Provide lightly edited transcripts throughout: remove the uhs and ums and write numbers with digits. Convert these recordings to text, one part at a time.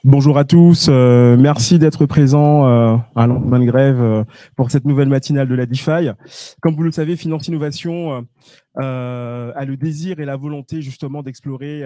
Bonjour à tous, merci d'être présents à lendemain de grève pour cette nouvelle matinale de la DeFi. Comme vous le savez, Finance Innovation a le désir et la volonté justement d'explorer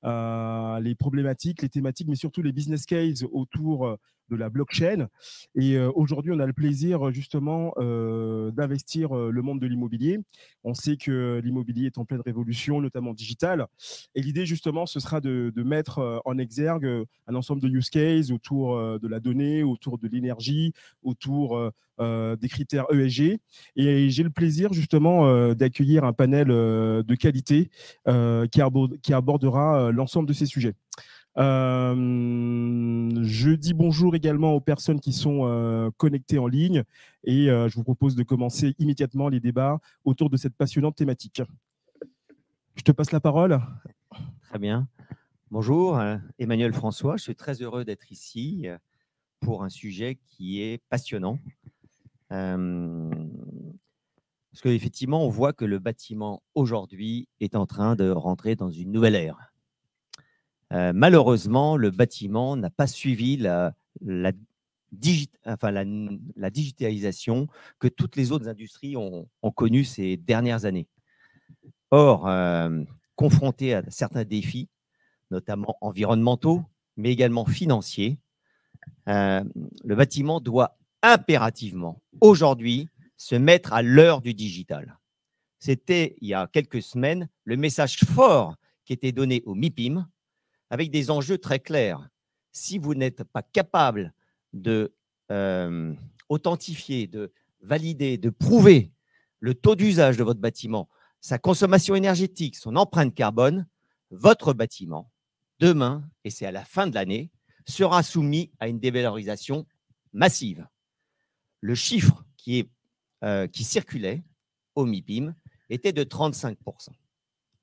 les problématiques, les thématiques, mais surtout les business cases autour de la blockchain. Et aujourd'hui, on a le plaisir justement d'investir le monde de l'immobilier. On sait que l'immobilier est en pleine révolution, notamment digitale. Et l'idée, justement, ce sera de mettre en exergue un ensemble de use cases autour de la donnée, autour de l'énergie, autour des critères ESG. Et j'ai le plaisir, justement, d'accueillir un panel de qualité qui abordera l'ensemble de ces sujets. Je dis bonjour également aux personnes qui sont connectées en ligne et je vous propose de commencer immédiatement les débats autour de cette passionnante thématique. Je te passe la parole. Très bien. Bonjour, Emmanuel François. Je suis très heureux d'être ici pour un sujet qui est passionnant. Parce qu'effectivement, on voit que le bâtiment aujourd'hui est en train de rentrer dans une nouvelle ère. Malheureusement, le bâtiment n'a pas suivi la digitalisation que toutes les autres industries ont connue ces dernières années. Or, confronté à certains défis, notamment environnementaux, mais également financiers, le bâtiment doit impérativement, aujourd'hui, se mettre à l'heure du digital. C'était, il y a quelques semaines, le message fort qui était donné au MIPIM, avec des enjeux très clairs. Si vous n'êtes pas capable de authentifier, de valider, de prouver le taux d'usage de votre bâtiment, sa consommation énergétique, son empreinte carbone, votre bâtiment, demain, et c'est à la fin de l'année, sera soumis à une dévalorisation massive. Le chiffre qui circulait au MIPIM était de 35%,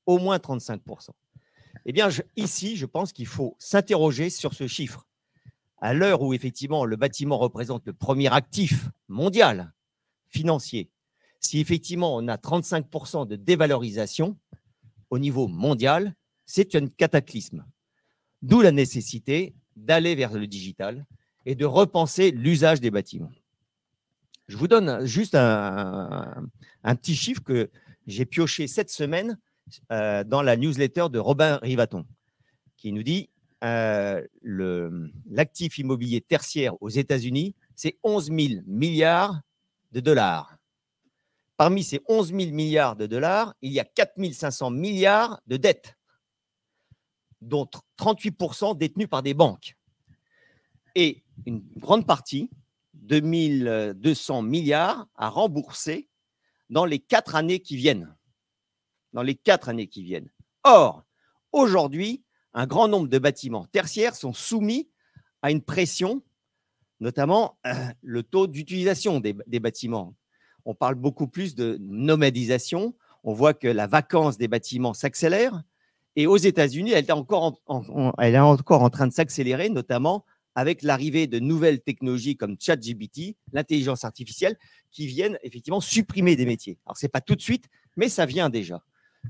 au moins 35%. Eh bien, ici, je pense qu'il faut s'interroger sur ce chiffre. À l'heure où, effectivement, le bâtiment représente le premier actif mondial financier, si effectivement on a 35% de dévalorisation au niveau mondial, c'est un cataclysme. D'où la nécessité d'aller vers le digital et de repenser l'usage des bâtiments. Je vous donne juste un petit chiffre que j'ai pioché cette semaine dans la newsletter de Robin Rivaton, qui nous dit l'actif immobilier tertiaire aux États-Unis, c'est 11 000 milliards de dollars. Parmi ces 11 000 milliards de dollars, il y a 4 500 milliards de dettes, dont 38% détenus par des banques. Et une grande partie, 2 200 milliards, à rembourser dans les 4 années qui viennent. Dans les 4 années qui viennent. Or, aujourd'hui, un grand nombre de bâtiments tertiaires sont soumis à une pression, notamment le taux d'utilisation des bâtiments. On parle beaucoup plus de nomadisation. On voit que la vacance des bâtiments s'accélère. Et aux États-Unis, elle est encore en train de s'accélérer, notamment avec l'arrivée de nouvelles technologies comme ChatGPT, l'intelligence artificielle, qui viennent effectivement supprimer des métiers. Alors, ce n'est pas tout de suite, mais ça vient déjà.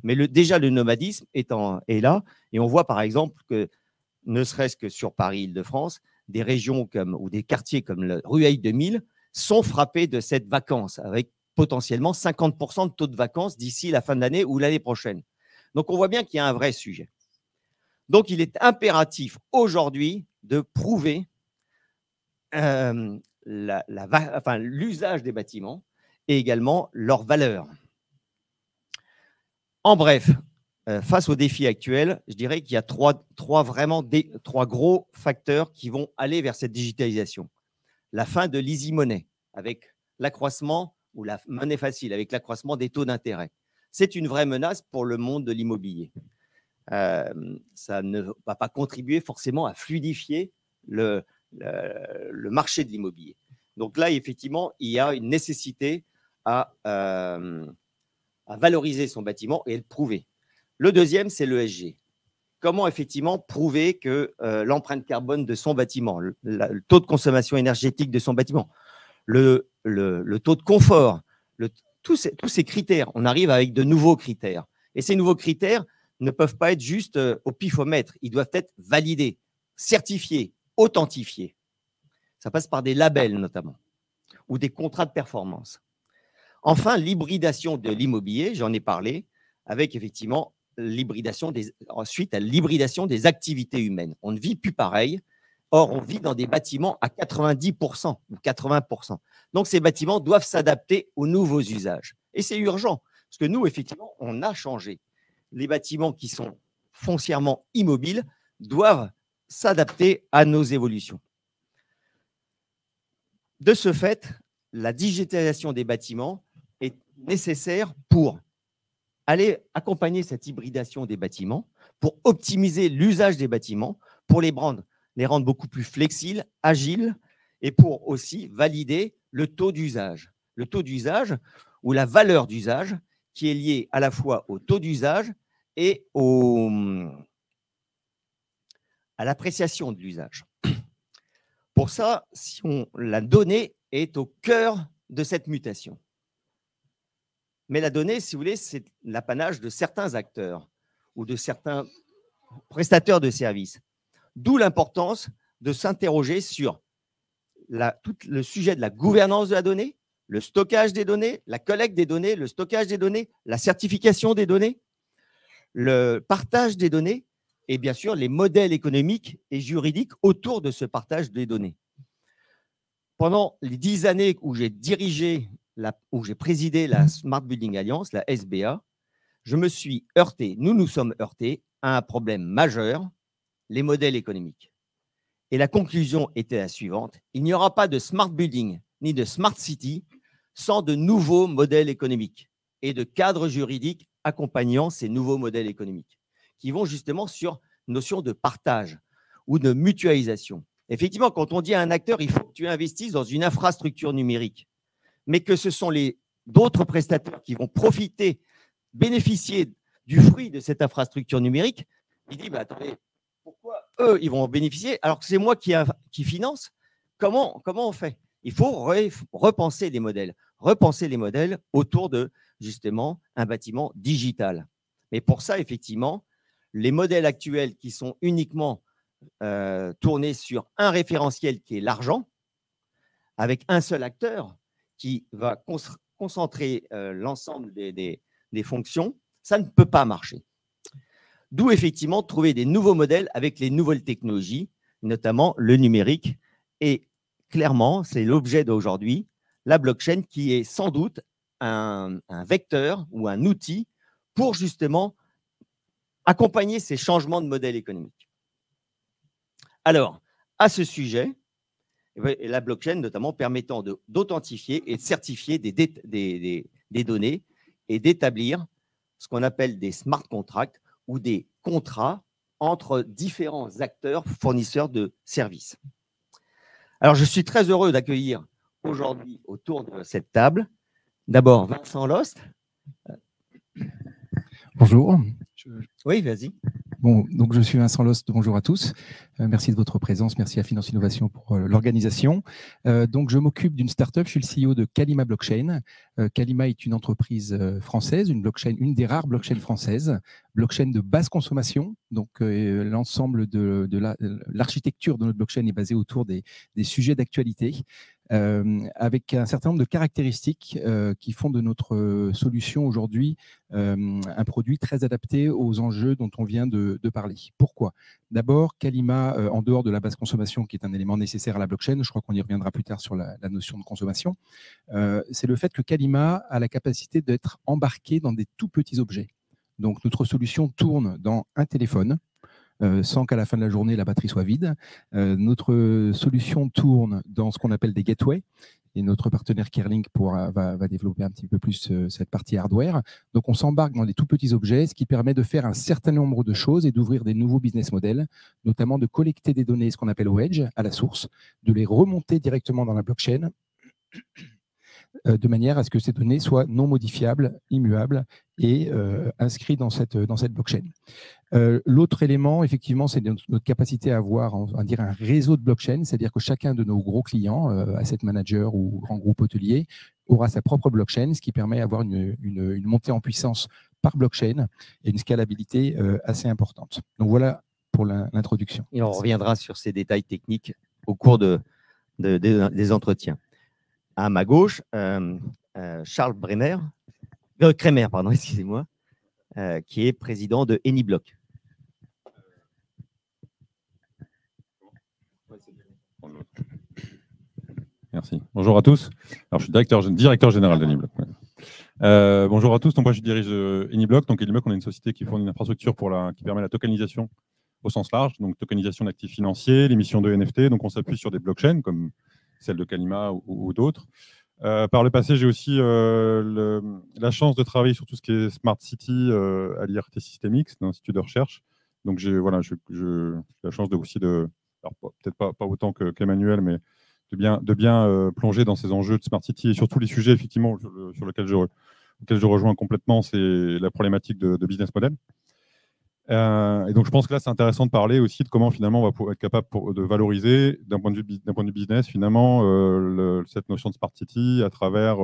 Mais déjà, le nomadisme est là. Et on voit par exemple que, ne serait-ce que sur Paris-Île-de-France, des régions ou des quartiers comme le Rueil 2000 sont frappés de cette vacance, avec potentiellement 50% de taux de vacance d'ici la fin de l'année ou l'année prochaine. Donc, on voit bien qu'il y a un vrai sujet. Donc, il est impératif aujourd'hui de prouver l'usage des bâtiments et également leur valeur. En bref, face aux défis actuels, je dirais qu'il y a trois gros facteurs qui vont aller vers cette digitalisation. La fin de l'easy money, avec l'accroissement, ou la monnaie facile, avec l'accroissement des taux d'intérêt. C'est une vraie menace pour le monde de l'immobilier. Ça ne va pas contribuer forcément à fluidifier le marché de l'immobilier. Donc là, effectivement, il y a une nécessité à valoriser son bâtiment et le prouver. Le deuxième, c'est l'ESG. Comment effectivement prouver que l'empreinte carbone de son bâtiment, le taux de consommation énergétique de son bâtiment, le taux de confort, tous ces critères, on arrive avec de nouveaux critères. Et ces nouveaux critères ne peuvent pas être juste au pifomètre, ils doivent être validés, certifiés, authentifiés. Ça passe par des labels notamment, ou des contrats de performance. Enfin, l'hybridation de l'immobilier, j'en ai parlé, avec effectivement ensuite l'hybridation des activités humaines. On ne vit plus pareil. Or, on vit dans des bâtiments à 90% ou 80%. Donc, ces bâtiments doivent s'adapter aux nouveaux usages. Et c'est urgent, parce que nous, effectivement, on a changé. Les bâtiments qui sont foncièrement immobiles doivent s'adapter à nos évolutions. De ce fait, la digitalisation des bâtiments est nécessaire pour aller accompagner cette hybridation des bâtiments, pour optimiser l'usage des bâtiments, pour les rendre beaucoup plus flexibles, agiles, et pour aussi valider le taux d'usage. Le taux d'usage ou la valeur d'usage qui est liée à la fois au taux d'usage et à l'appréciation de l'usage. Pour ça, la donnée est au cœur de cette mutation. Mais la donnée, si vous voulez, c'est l'apanage de certains acteurs ou de certains prestataires de services. D'où l'importance de s'interroger sur tout le sujet de la gouvernance de la donnée, le stockage des données, la collecte des données, le stockage des données, la certification des données, le partage des données et bien sûr les modèles économiques et juridiques autour de ce partage des données. Pendant les 10 années où j'ai présidé la Smart Building Alliance, la SBA, je me suis heurté, nous nous sommes heurtés à un problème majeur, les modèles économiques. Et la conclusion était la suivante, il n'y aura pas de Smart Building ni de Smart City sans de nouveaux modèles économiques et de cadres juridiques accompagnant ces nouveaux modèles économiques qui vont justement sur notion de partage ou de mutualisation. Effectivement, quand on dit à un acteur, il faut que tu investisses dans une infrastructure numérique, mais que ce sont d'autres prestataires qui vont bénéficier du fruit de cette infrastructure numérique, il dit, attendez, pourquoi eux, ils vont en bénéficier alors que c'est moi qui finance? Comment on fait? Il faut repenser les modèles autour de, justement, un bâtiment digital. Mais pour ça, effectivement, les modèles actuels qui sont uniquement tournés sur un référentiel qui est l'argent, avec un seul acteur qui va concentrer l'ensemble des fonctions, ça ne peut pas marcher. D'où effectivement trouver des nouveaux modèles avec les nouvelles technologies, notamment le numérique. Et clairement, c'est l'objet d'aujourd'hui, la blockchain qui est sans doute un vecteur ou un outil pour justement accompagner ces changements de modèle économique. Alors, à ce sujet, la blockchain notamment permettant d'authentifier et de certifier des données et d'établir ce qu'on appelle des smart contracts ou des contrats entre différents acteurs fournisseurs de services. Alors, je suis très heureux d'accueillir aujourd'hui autour de cette table, d'abord Vincent Lost. Bonjour. Oui, vas-y. Bon, donc je suis Vincent Lost, bonjour à tous. Merci de votre présence, merci à Finance Innovation pour l'organisation. Donc je m'occupe d'une start-up, je suis le CEO de Kalima Blockchain. Kalima est une entreprise française, une des rares blockchains françaises, blockchain de basse consommation. Donc l'ensemble de l'architecture de notre blockchain est basée autour des sujets d'actualité. Avec un certain nombre de caractéristiques qui font de notre solution aujourd'hui un produit très adapté aux enjeux dont on vient de parler. Pourquoi? D'abord, Kalima, en dehors de la basse consommation, qui est un élément nécessaire à la blockchain, je crois qu'on y reviendra plus tard sur la notion de consommation, c'est le fait que Kalima a la capacité d'être embarqué dans des tout petits objets. Donc, notre solution tourne dans un téléphone, sans qu'à la fin de la journée, la batterie soit vide. Notre solution tourne dans ce qu'on appelle des gateways. Et notre partenaire Kerlink va développer un petit peu plus cette partie hardware. Donc, on s'embarque dans des tout petits objets, ce qui permet de faire un certain nombre de choses et d'ouvrir des nouveaux business models, notamment de collecter des données, ce qu'on appelle au edge, à la source, de les remonter directement dans la blockchain, de manière à ce que ces données soient non modifiables, immuables et inscrites dans cette blockchain. L'autre élément, effectivement, c'est notre capacité à avoir un réseau de blockchain, c'est-à-dire que chacun de nos gros clients, asset manager ou grand groupe hôtelier, aura sa propre blockchain, ce qui permet d'avoir une montée en puissance par blockchain et une scalabilité assez importante. Donc voilà pour l'introduction. Et on reviendra sur ces détails techniques au cours des entretiens. À ma gauche, Charles Kremer, pardon, excusez-moi, qui est président de Eniblock. Merci. Bonjour à tous. Alors, je suis directeur général d'Eniblock. Bonjour à tous. Donc, moi, je dirige Eniblock. Donc, Eniblock, on est une société qui fournit une infrastructure qui permet la tokenisation au sens large. Donc, tokenisation d'actifs financiers, l'émission de NFT. Donc, on s'appuie sur des blockchains comme celle de Kalima ou d'autres. Par le passé, j'ai aussi la chance de travailler sur tout ce qui est Smart City à l'IRT Systemix, l'Institut de recherche. Donc, j'ai la chance peut-être pas autant qu'Emmanuel, mais de bien plonger dans ces enjeux de Smart City et surtout les sujets effectivement sur lesquels je rejoins complètement, c'est la problématique de business model. Et donc je pense que là c'est intéressant de parler aussi de comment finalement on va pouvoir être capable de valoriser d'un point de vue business finalement cette notion de Smart City à travers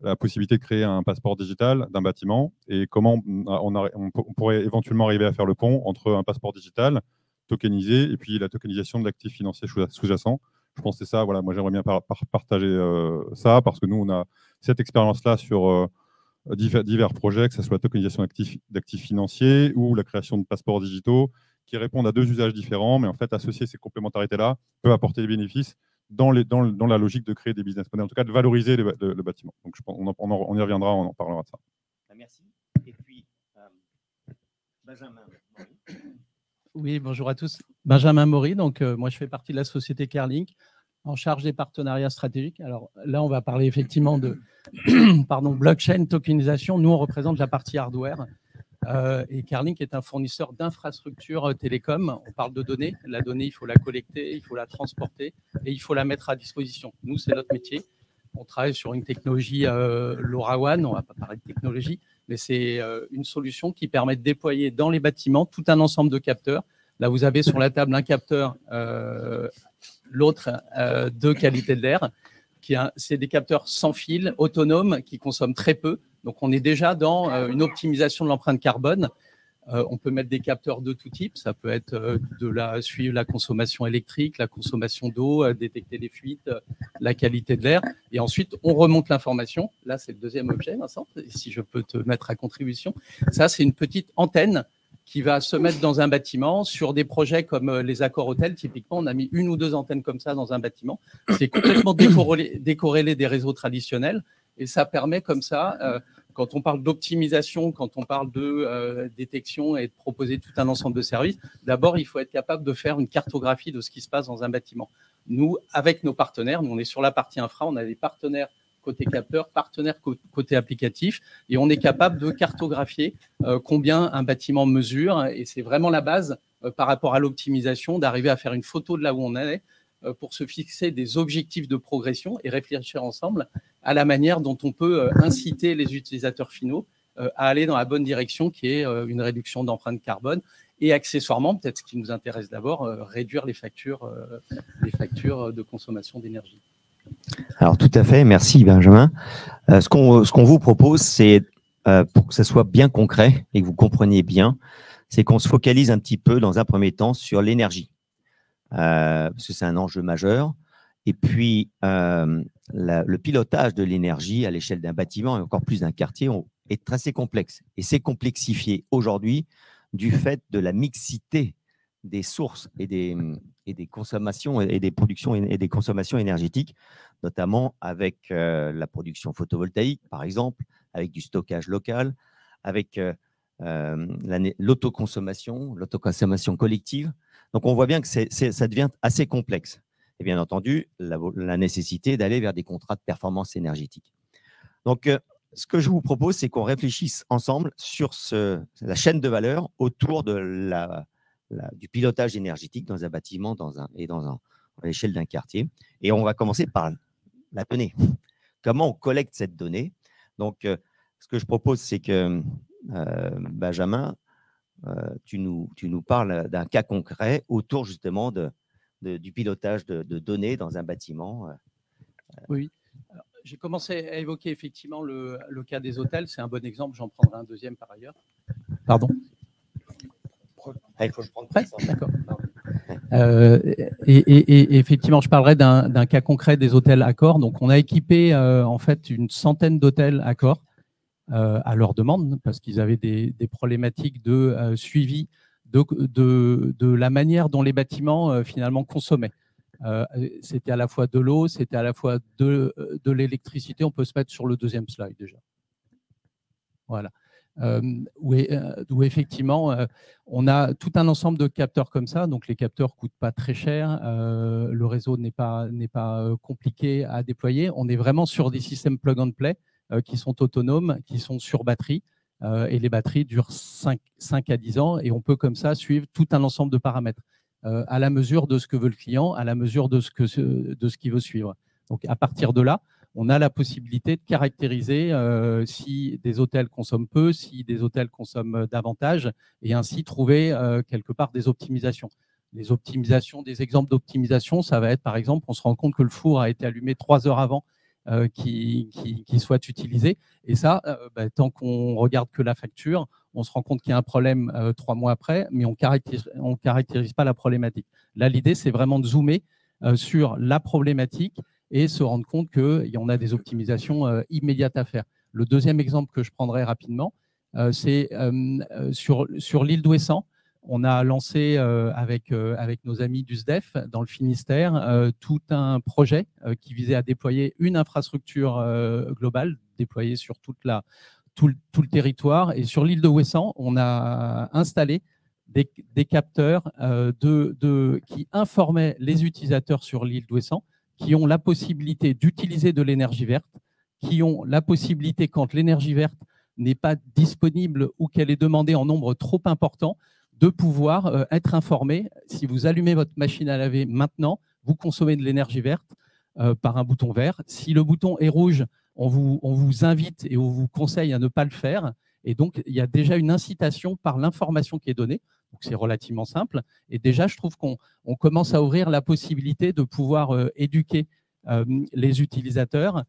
la possibilité de créer un passeport digital d'un bâtiment et comment on pourrait éventuellement arriver à faire le pont entre un passeport digital tokenisé et puis la tokenisation de l'actif financier sous-jacent. Je pense que c'est ça, voilà, moi j'aimerais bien partager ça, parce que nous, on a cette expérience-là sur divers projets, que ce soit la tokenisation d'actifs financiers ou la création de passeports digitaux, qui répondent à deux usages différents, mais en fait, associer ces complémentarités-là peut apporter des bénéfices dans la logique de créer des business models, en tout cas de valoriser le bâtiment. Donc on y reviendra, on en parlera de ça. Merci. Et puis, Benjamin. Oui, bonjour à tous. Benjamin Maury, donc moi je fais partie de la société Kerlink en charge des partenariats stratégiques. Alors là, on va parler effectivement de blockchain, tokenisation. Nous, on représente la partie hardware et Kerlink est un fournisseur d'infrastructures télécom. On parle de données. La donnée, il faut la collecter, il faut la transporter et il faut la mettre à disposition. Nous, c'est notre métier. On travaille sur une technologie LoRaWAN. On ne va pas parler de technologie, mais c'est une solution qui permet de déployer dans les bâtiments tout un ensemble de capteurs. Là, vous avez sur la table un capteur, l'autre de qualité de l'air. C'est des capteurs sans fil, autonomes, qui consomment très peu. Donc, on est déjà dans une optimisation de l'empreinte carbone. On peut mettre des capteurs de tout type. Ça peut être suivre la consommation électrique, la consommation d'eau, détecter les fuites, la qualité de l'air. Et ensuite, on remonte l'information. Là, c'est le deuxième objet, Vincent, si je peux te mettre à contribution. Ça, c'est une petite antenne qui va se mettre dans un bâtiment sur des projets comme les accords hôtels. Typiquement, on a mis une ou deux antennes comme ça dans un bâtiment. C'est complètement décorrélé des réseaux traditionnels. Et ça permet comme ça, quand on parle d'optimisation, quand on parle de détection et de proposer tout un ensemble de services, d'abord, il faut être capable de faire une cartographie de ce qui se passe dans un bâtiment. Nous, avec nos partenaires, nous, on est sur la partie infra, on a des partenaires côté capteur, partenaire côté applicatif, et on est capable de cartographier combien un bâtiment mesure, et c'est vraiment la base par rapport à l'optimisation, d'arriver à faire une photo de là où on est pour se fixer des objectifs de progression et réfléchir ensemble à la manière dont on peut inciter les utilisateurs finaux à aller dans la bonne direction, qui est une réduction d'empreinte carbone, et accessoirement, peut-être ce qui nous intéresse d'abord, réduire les factures de consommation d'énergie. Alors tout à fait, merci Benjamin. Ce qu'on vous propose, c'est pour que ce soit bien concret et que vous compreniez bien, c'est qu'on se focalise un petit peu dans un premier temps sur l'énergie, parce que c'est un enjeu majeur. Et puis le pilotage de l'énergie à l'échelle d'un bâtiment et encore plus d'un quartier est assez complexe. Et c'est complexifié aujourd'hui du fait de la mixité des sources et des consommations et des productions et des consommations énergétiques, notamment avec la production photovoltaïque, par exemple, avec du stockage local, avec l'autoconsommation collective. Donc, on voit bien que ça devient assez complexe. Et bien entendu, la nécessité d'aller vers des contrats de performance énergétique. Donc, ce que je vous propose, c'est qu'on réfléchisse ensemble sur la chaîne de valeur autour de du pilotage énergétique dans un bâtiment à l'échelle d'un quartier. Et on va commencer par la donnée. Comment on collecte cette donnée? Donc, ce que je propose, c'est que Benjamin, tu nous parles d'un cas concret autour justement du pilotage de données dans un bâtiment. Oui. Alors, j'ai commencé à évoquer effectivement le cas des hôtels. C'est un bon exemple. J'en prendrai un deuxième par ailleurs. Pardon. Il faut le prendre. Ouais, d'accord. Et effectivement, je parlerai d'un cas concret des hôtels Accor. Donc, on a équipé en fait une centaine d'hôtels Accor à leur demande parce qu'ils avaient des problématiques de suivi de la manière dont les bâtiments finalement consommaient. C'était à la fois de l'eau, c'était à la fois de l'électricité. On peut se mettre sur le deuxième slide déjà. Voilà. Où effectivement, on a tout un ensemble de capteurs comme ça. Donc, les capteurs ne coûtent pas très cher. Le réseau n'est pas compliqué à déployer. On est vraiment sur des systèmes plug and play qui sont autonomes, qui sont sur batterie. Et les batteries durent 5 à 10 ans. Et on peut comme ça suivre tout un ensemble de paramètres à la mesure de ce que veut le client, à la mesure de ce qu'il veut suivre. Donc, à partir de là, on a la possibilité de caractériser si des hôtels consomment peu, si des hôtels consomment davantage, et ainsi trouver quelque part des optimisations. Les optimisations, des exemples d'optimisation, ça va être par exemple, on se rend compte que le four a été allumé 3 heures avant qu'il soit utilisé. Et ça, tant qu'on regarde que la facture, on se rend compte qu'il y a un problème 3 mois après, mais on caractérise pas la problématique. Là, l'idée, c'est vraiment de zoomer sur la problématique et se rendre compte qu'il y en a des optimisations immédiates à faire. Le deuxième exemple que je prendrai rapidement, c'est sur l'île d'Ouessant. On a lancé avec nos amis du SDEF dans le Finistère tout un projet qui visait à déployer une infrastructure globale, déployée sur tout le territoire. Et sur l'île de Ouessant, on a installé des capteurs qui informaient les utilisateurs sur l'île d'Ouessant, qui ont la possibilité d'utiliser de l'énergie verte, qui ont la possibilité, quand l'énergie verte n'est pas disponible ou qu'elle est demandée en nombre trop important, de pouvoir être informés. Si vous allumez votre machine à laver maintenant, vous consommez de l'énergie verte par un bouton vert. Si le bouton est rouge, on vous invite et on vous conseille à ne pas le faire. Et donc, il y a déjà une incitation par l'information qui est donnée. Donc, c'est relativement simple. Et déjà, je trouve qu'on commence à ouvrir la possibilité de pouvoir éduquer les utilisateurs,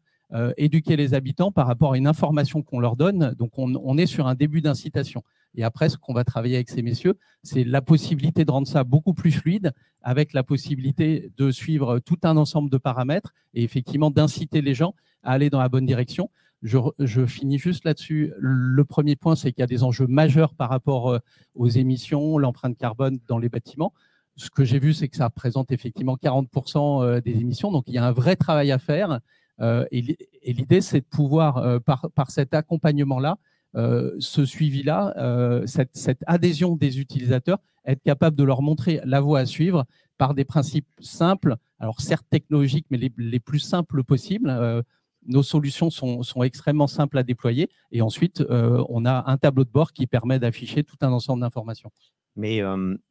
éduquer les habitants par rapport à une information qu'on leur donne. Donc, on est sur un début d'incitation. Et après, ce qu'on va travailler avec ces messieurs, c'est la possibilité de rendre ça beaucoup plus fluide, avec la possibilité de suivre tout un ensemble de paramètres et effectivement d'inciter les gens à aller dans la bonne direction. Je finis juste là-dessus. Le premier point, c'est qu'il y a des enjeux majeurs par rapport aux émissions, l'empreinte carbone dans les bâtiments. Ce que j'ai vu, c'est que ça représente effectivement 40% des émissions. Donc, il y a un vrai travail à faire. Et l'idée, c'est de pouvoir, par cet accompagnement-là, ce suivi-là, cette adhésion des utilisateurs, être capable de leur montrer la voie à suivre par des principes simples, alors certes technologiques, mais les plus simples possibles. Nos solutions sont extrêmement simples à déployer et ensuite, on a un tableau de bord qui permet d'afficher tout un ensemble d'informations. Mais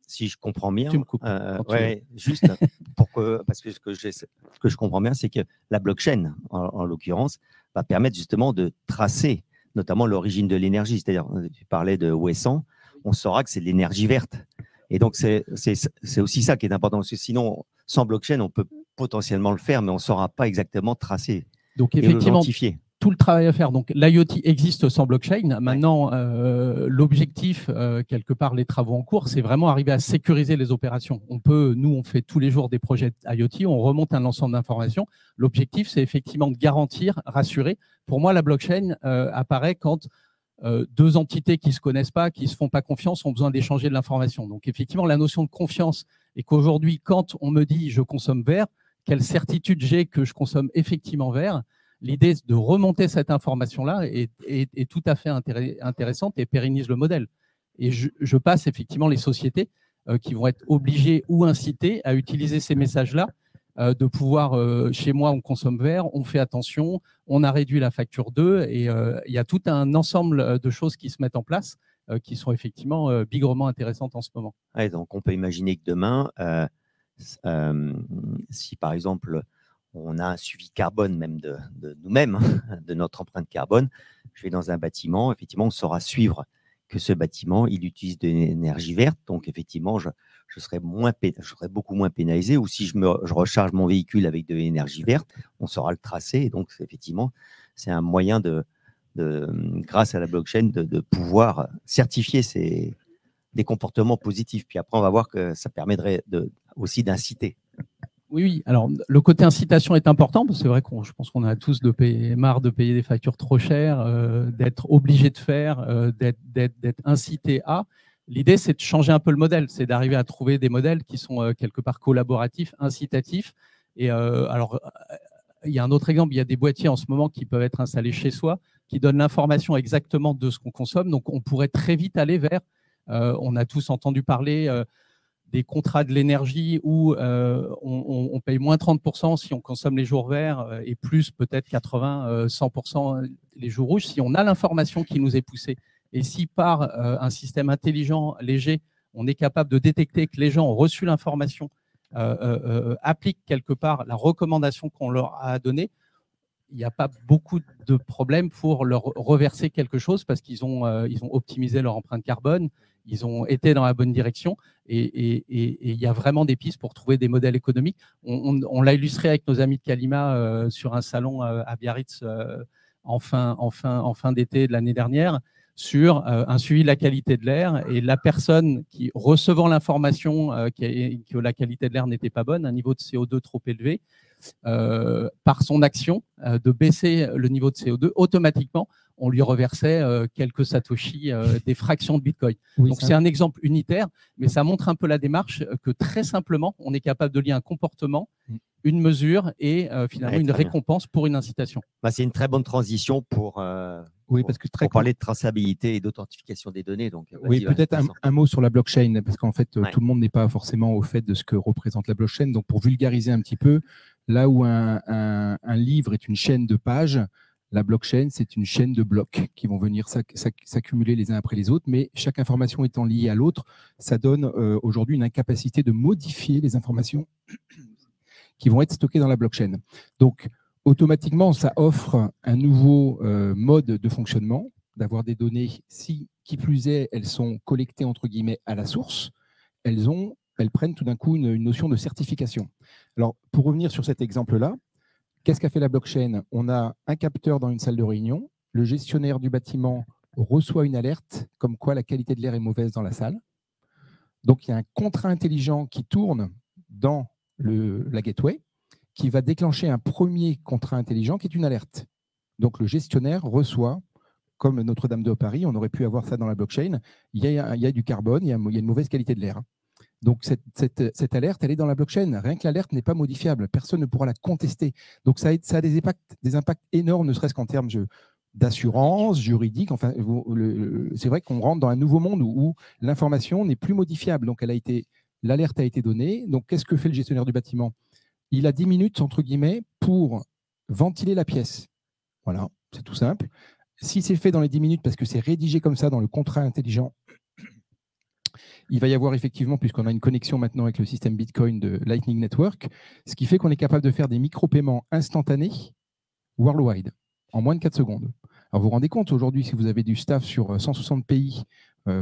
si je comprends bien, tu me coupes, juste parce que ce que je comprends bien, c'est que la blockchain, en l'occurrence, va permettre justement de tracer notamment l'origine de l'énergie. C'est-à-dire, tu parlais de Ouessant, on saura que c'est de l'énergie verte. Et donc, c'est aussi ça qui est important, parce que sinon, sans blockchain, on peut potentiellement le faire, mais on ne saura pas exactement tracer. Donc, effectivement, tout le travail à faire. Donc, l'IoT existe sans blockchain. Maintenant, l'objectif, quelque part, les travaux en cours, c'est vraiment arriver à sécuriser les opérations. Nous, on fait tous les jours des projets IoT, on remonte un ensemble d'informations. L'objectif, c'est effectivement de garantir, rassurer. Pour moi, la blockchain apparaît quand deux entités qui ne se connaissent pas, qui ne se font pas confiance, ont besoin d'échanger de l'information. Donc, effectivement, la notion de confiance est qu'aujourd'hui, quand on me dit « je consomme vert », quelle certitude j'ai que je consomme effectivement vert. L'idée de remonter cette information-là est tout à fait intéressante et pérennise le modèle. Et je passe effectivement les sociétés qui vont être obligées ou incitées à utiliser ces messages-là, de pouvoir, chez moi, on consomme vert, on fait attention, on a réduit la facture 2 et il y a tout un ensemble de choses qui se mettent en place qui sont effectivement bigrement intéressantes en ce moment. Ouais, donc, on peut imaginer que demain, si par exemple, on a un suivi carbone même de nous-mêmes, de notre empreinte carbone, je vais dans un bâtiment, effectivement, on saura suivre que ce bâtiment, il utilise de l'énergie verte, donc effectivement, je serai beaucoup moins pénalisé, ou si je recharge mon véhicule avec de l'énergie verte, on saura le tracer, et donc effectivement, c'est un moyen grâce à la blockchain, de pouvoir certifier des comportements positifs. Puis après, on va voir que ça permettrait aussi d'inciter. Oui, alors le côté incitation est important, parce que c'est vrai je pense qu'on a tous marre de payer des factures trop chères, d'être obligé de faire, d'être incité à. L'idée, c'est de changer un peu le modèle, c'est d'arriver à trouver des modèles qui sont quelque part collaboratifs, incitatifs. Et alors, il y a un autre exemple, il y a des boîtiers en ce moment qui peuvent être installés chez soi, qui donnent l'information exactement de ce qu'on consomme. Donc, on pourrait très vite aller vers, on a tous entendu parler des contrats de l'énergie où on paye moins 30% si on consomme les jours verts et plus peut-être 80, 100% les jours rouges. Si on a l'information qui nous est poussée et si par un système intelligent, léger, on est capable de détecter que les gens ont reçu l'information, appliquent quelque part la recommandation qu'on leur a donnée, il n'y a pas beaucoup de problèmes pour leur reverser quelque chose parce qu'ils ont optimisé leur empreinte carbone, ils ont été dans la bonne direction et il y a vraiment des pistes pour trouver des modèles économiques. On l'a illustré avec nos amis de Kalima sur un salon à Biarritz en fin d'été de l'année dernière sur un suivi de la qualité de l'air et la personne qui, recevant l'information que la qualité de l'air n'était pas bonne, un niveau de CO2 trop élevé, par son action de baisser le niveau de CO2, automatiquement, on lui reversait quelques satoshis, des fractions de Bitcoin. Oui, donc, c'est un exemple unitaire, mais ça montre un peu la démarche que très simplement, on est capable de lier un comportement, une mesure et finalement une récompense pour une incitation. Bah, c'est une très bonne transition pour parler de traçabilité et d'authentification des données. Donc, oui, peut-être un mot sur la blockchain, parce qu'en fait, tout le monde n'est pas forcément au fait de ce que représente la blockchain. Donc, pour vulgariser un petit peu, là où un livre est une chaîne de pages, la blockchain, c'est une chaîne de blocs qui vont venir s'accumuler les uns après les autres, mais chaque information étant liée à l'autre, ça donne aujourd'hui une incapacité de modifier les informations qui vont être stockées dans la blockchain. Donc, automatiquement, ça offre un nouveau mode de fonctionnement, d'avoir des données, si qui plus est, elles sont collectées entre guillemets à la source, elles prennent tout d'un coup une notion de certification. Alors, pour revenir sur cet exemple-là, qu'est-ce qu'a fait la blockchain? On a un capteur dans une salle de réunion, le gestionnaire du bâtiment reçoit une alerte comme quoi la qualité de l'air est mauvaise dans la salle. Donc, il y a un contrat intelligent qui tourne dans la gateway, qui va déclencher un premier contrat intelligent qui est une alerte. Donc, le gestionnaire reçoit, comme Notre-Dame de Paris, on aurait pu avoir ça dans la blockchain, il y a du carbone, il y a une mauvaise qualité de l'air. Donc, cette alerte, elle est dans la blockchain. Rien que l'alerte n'est pas modifiable. Personne ne pourra la contester. Donc, ça a des impacts énormes, ne serait-ce qu'en termes d'assurance, juridique. Enfin, c'est vrai qu'on rentre dans un nouveau monde où l'information n'est plus modifiable. Donc, l'alerte a été donnée. Donc, qu'est-ce que fait le gestionnaire du bâtiment? Il a 10 minutes, entre guillemets, pour ventiler la pièce. Voilà, c'est tout simple. Si c'est fait dans les 10 minutes, parce que c'est rédigé comme ça dans le contrat intelligent, il va y avoir effectivement, puisqu'on a une connexion maintenant avec le système Bitcoin de Lightning Network, ce qui fait qu'on est capable de faire des micro-paiements instantanés worldwide, en moins de 4 secondes. Alors vous vous rendez compte, aujourd'hui, si vous avez du staff sur 160 pays,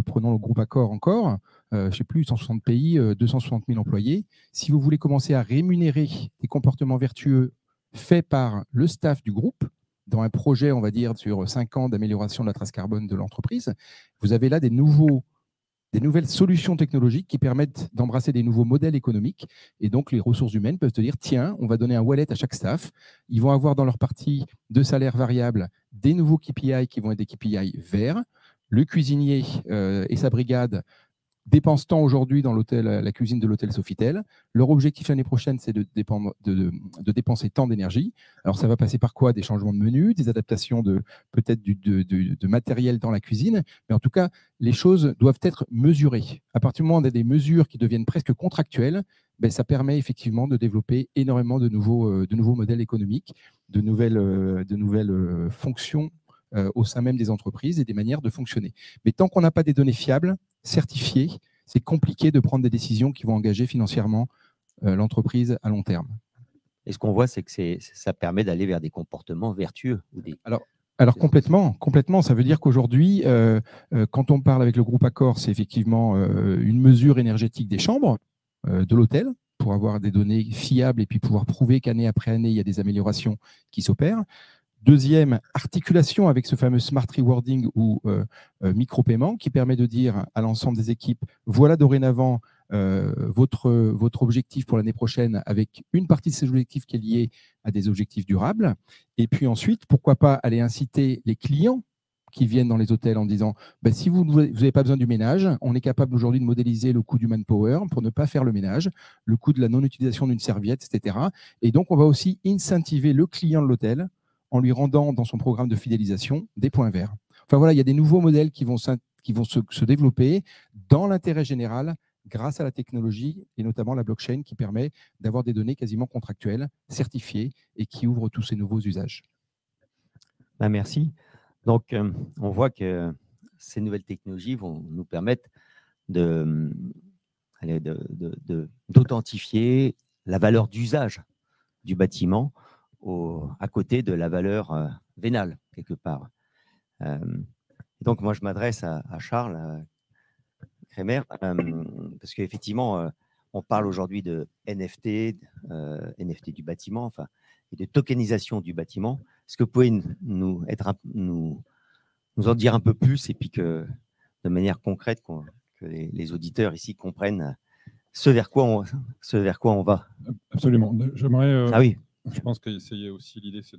prenons le groupe Accor encore, je ne sais plus, 160 pays, 260 000 employés, si vous voulez commencer à rémunérer des comportements vertueux faits par le staff du groupe, dans un projet, on va dire, sur 5 ans d'amélioration de la trace carbone de l'entreprise, vous avez là des nouvelles solutions technologiques qui permettent d'embrasser des nouveaux modèles économiques. Et donc, les ressources humaines peuvent te dire, tiens, on va donner un wallet à chaque staff. Ils vont avoir dans leur partie de salaire variable des nouveaux KPI qui vont être des KPI verts. Le cuisinier et sa brigade dépensent tant aujourd'hui dans la cuisine de l'hôtel Sofitel. Leur objectif l'année prochaine, c'est de dépenser tant d'énergie. Alors, ça va passer par quoi? Des changements de menu, des adaptations peut-être de matériel dans la cuisine. Mais en tout cas, les choses doivent être mesurées. À partir du moment où on a des mesures qui deviennent presque contractuelles, ça permet effectivement de développer énormément de nouveaux modèles économiques, de nouvelles fonctions au sein même des entreprises et des manières de fonctionner. Mais tant qu'on n'a pas des données fiables, certifiées, c'est compliqué de prendre des décisions qui vont engager financièrement l'entreprise à long terme. Et ce qu'on voit, c'est que ça permet d'aller vers des comportements vertueux. Alors complètement. Ça veut dire qu'aujourd'hui, quand on parle avec le groupe Accor, c'est effectivement une mesure énergétique des chambres de l'hôtel pour avoir des données fiables et puis pouvoir prouver qu'année après année, il y a des améliorations qui s'opèrent. Deuxième, articulation avec ce fameux smart rewarding ou micro-paiement qui permet de dire à l'ensemble des équipes, voilà dorénavant votre objectif pour l'année prochaine avec une partie de ces objectifs qui est liée à des objectifs durables. Et puis ensuite, pourquoi pas aller inciter les clients qui viennent dans les hôtels en disant si vous n'avez pas besoin du ménage, on est capable aujourd'hui de modéliser le coût du manpower pour ne pas faire le ménage, le coût de la non-utilisation d'une serviette, etc. Et donc, on va aussi incentiver le client de l'hôtel en lui rendant dans son programme de fidélisation des points verts. Enfin voilà, il y a des nouveaux modèles qui vont se développer dans l'intérêt général grâce à la technologie et notamment la blockchain qui permet d'avoir des données quasiment contractuelles, certifiées et qui ouvrent tous ces nouveaux usages. Merci. Donc, on voit que ces nouvelles technologies vont nous permettre d'authentifier la valeur d'usage du bâtiment à côté de la valeur vénale, quelque part. Donc, moi, je m'adresse à Charles Kremer, parce qu'effectivement, on parle aujourd'hui de NFT, NFT du bâtiment, enfin, et de tokenisation du bâtiment. Est-ce que vous pouvez nous en dire un peu plus et puis que, de manière concrète, que les auditeurs ici comprennent ce vers quoi on va? Absolument. J'aimerais. Ah oui. Je pense qu'essayer aussi, l'idée, c'est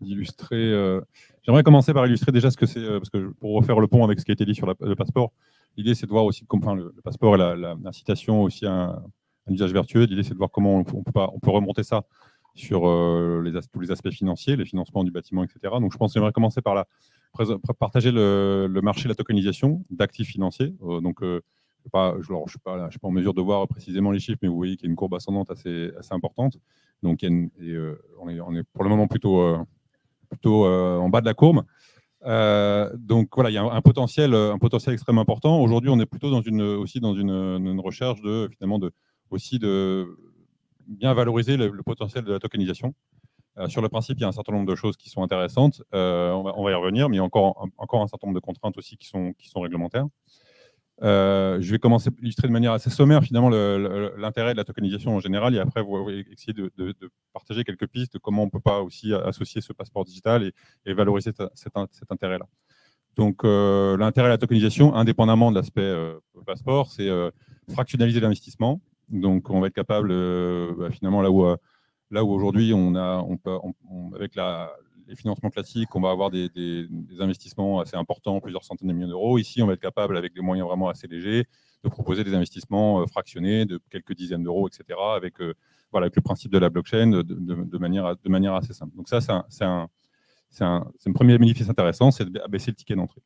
d'illustrer. J'aimerais commencer par illustrer déjà ce que c'est, parce que pour refaire le pont avec ce qui a été dit sur le passeport, l'idée, c'est de voir aussi comment le passeport et l'incitation aussi à un usage vertueux. L'idée, c'est de voir comment on peut remonter ça sur tous les aspects financiers, les financements du bâtiment, etc. Donc, je pense que j'aimerais commencer par partager le marché de la tokenisation d'actifs financiers. Donc, je ne suis pas en mesure de voir précisément les chiffres, mais vous voyez qu'il y a une courbe ascendante assez importante. Donc, on est pour le moment plutôt en bas de la courbe. Donc, voilà, il y a un potentiel extrêmement important. Aujourd'hui, on est plutôt dans une recherche de bien valoriser le potentiel de la tokenisation. Sur le principe, il y a un certain nombre de choses qui sont intéressantes. On va y revenir, mais il y a encore un certain nombre de contraintes aussi qui sont réglementaires. Je vais commencer à illustrer de manière assez sommaire finalement l'intérêt de la tokenisation en général, et après vous essayer de partager quelques pistes de comment on ne peut pas aussi associer ce passeport digital et valoriser cet intérêt-là. Donc l'intérêt de la tokenisation, indépendamment de l'aspect passeport, c'est fractionnaliser l'investissement. Donc on va être capable, finalement là où aujourd'hui avec les financements classiques, on va avoir des investissements assez importants, plusieurs centaines de millions d'euros. Ici, on va être capable, avec des moyens vraiment assez légers, de proposer des investissements fractionnés de quelques dizaines d'euros, etc., avec le principe de la blockchain de manière assez simple. Donc ça, c'est un premier bénéfice intéressant, c'est d'abaisser le ticket d'entrée.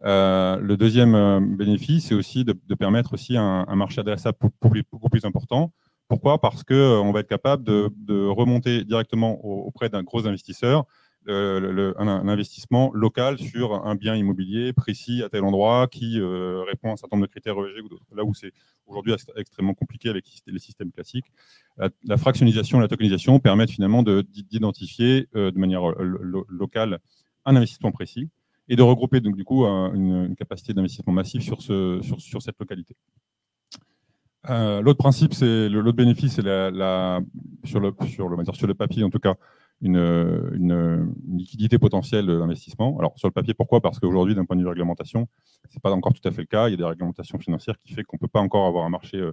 Le deuxième bénéfice, c'est aussi de permettre aussi un marché adressable beaucoup plus important. Pourquoi? Parce qu'on va être capable de remonter directement auprès d'un gros investisseur un investissement local sur un bien immobilier précis à tel endroit qui répond à un certain nombre de critères ESG ou d'autres. Là où c'est aujourd'hui extrêmement compliqué avec les systèmes classiques, la fractionnisation et la tokenisation permettent finalement d'identifier de manière locale un investissement précis et de regrouper donc du coup une capacité d'investissement massif sur cette localité. L'autre bénéfice, c'est sur le papier en tout cas, une liquidité potentielle de l'investissement. Alors sur le papier, pourquoi? Parce qu'aujourd'hui, d'un point de vue réglementation, ce n'est pas encore tout à fait le cas. Il y a des réglementations financières qui font qu'on ne peut pas encore avoir un marché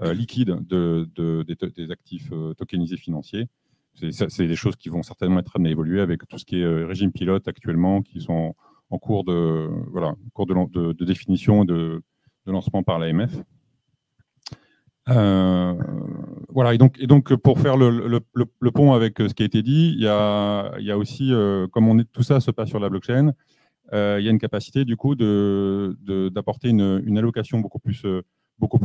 liquide des actifs tokenisés financiers. C'est des choses qui vont certainement être amenées à évoluer avec tout ce qui est régime pilote actuellement, qui sont en cours de définition et de lancement par l'AMF. Voilà, et donc pour faire le pont avec ce qui a été dit, il y a aussi, comme tout ça se passe sur la blockchain, il y a une capacité du coup d'apporter une allocation beaucoup plus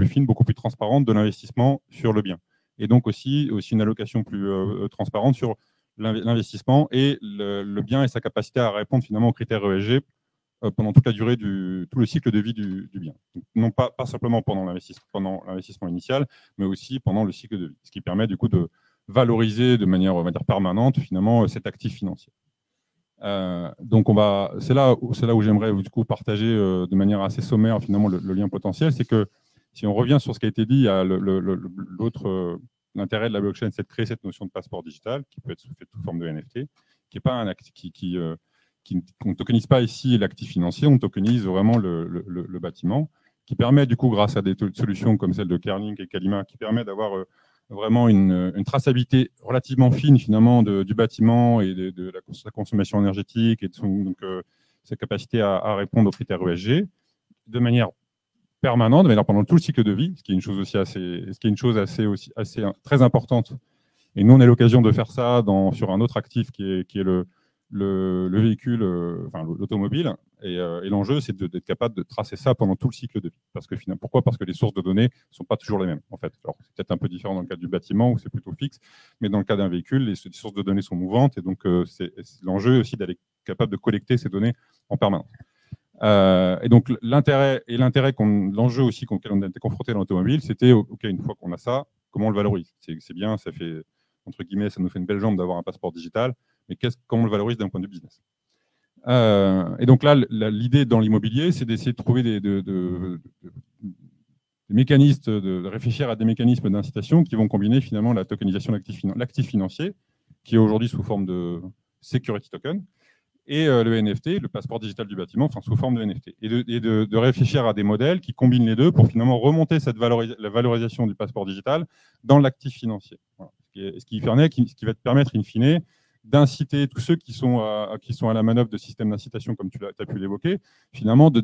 fine, beaucoup plus transparente de l'investissement sur le bien. Et donc aussi une allocation plus transparente sur l'investissement et le bien et sa capacité à répondre finalement aux critères ESG pendant toute la durée tout le cycle de vie du bien. Donc, non pas simplement pendant l'investissement initial, mais aussi pendant le cycle de vie, ce qui permet du coup de valoriser de manière, on va dire, permanente finalement cet actif financier. Donc c'est là où j'aimerais du coup partager de manière assez sommaire finalement le lien potentiel, c'est que si on revient sur ce qui a été dit, il y a l'intérêt de la blockchain, c'est de créer cette notion de passeport digital qui peut être fait sous forme de NFT. qui est pas un actif on ne tokenise pas ici l'actif financier, on tokenise vraiment le bâtiment, qui permet du coup, grâce à des solutions comme celle de Kerlink et Kalima, qui permet d'avoir vraiment une traçabilité relativement fine finalement du bâtiment et de sa consommation énergétique et de sa capacité à répondre aux critères ESG de manière permanente, de manière pendant tout le cycle de vie, ce qui est une chose aussi assez très importante. Et nous, on a l'occasion de faire ça sur un autre actif qui est le véhicule, enfin l'automobile. Et l'enjeu, c'est d'être capable de tracer ça pendant tout le cycle de vie. Pourquoi ? Parce que les sources de données ne sont pas toujours les mêmes, en fait. Alors, c'est peut-être un peu différent dans le cas du bâtiment, où c'est plutôt fixe, mais dans le cas d'un véhicule, les sources de données sont mouvantes, et donc l'enjeu aussi d'aller capable de collecter ces données en permanence. Et donc l'enjeu aussi auquel on a été confronté dans l'automobile, c'était OK, une fois qu'on a ça, comment on le valorise ? C'est bien, ça fait entre guillemets, ça nous fait une belle jambe d'avoir un passeport digital, mais comment on le valorise d'un point de vue business ? Et donc là, l'idée dans l'immobilier, c'est d'essayer de trouver des mécanismes, de réfléchir à des mécanismes d'incitation qui vont combiner finalement la tokenisation de l'actif financier, qui est aujourd'hui sous forme de security token, et le NFT, le passeport digital du bâtiment, enfin sous forme de NFT. Et de réfléchir à des modèles qui combinent les deux pour finalement remonter la valorisation du passeport digital dans l'actif financier. Voilà. Ce qui va te permettre, in fine, d'inciter tous ceux qui sont à la manœuvre de systèmes d'incitation, comme tu as pu l'évoquer, finalement de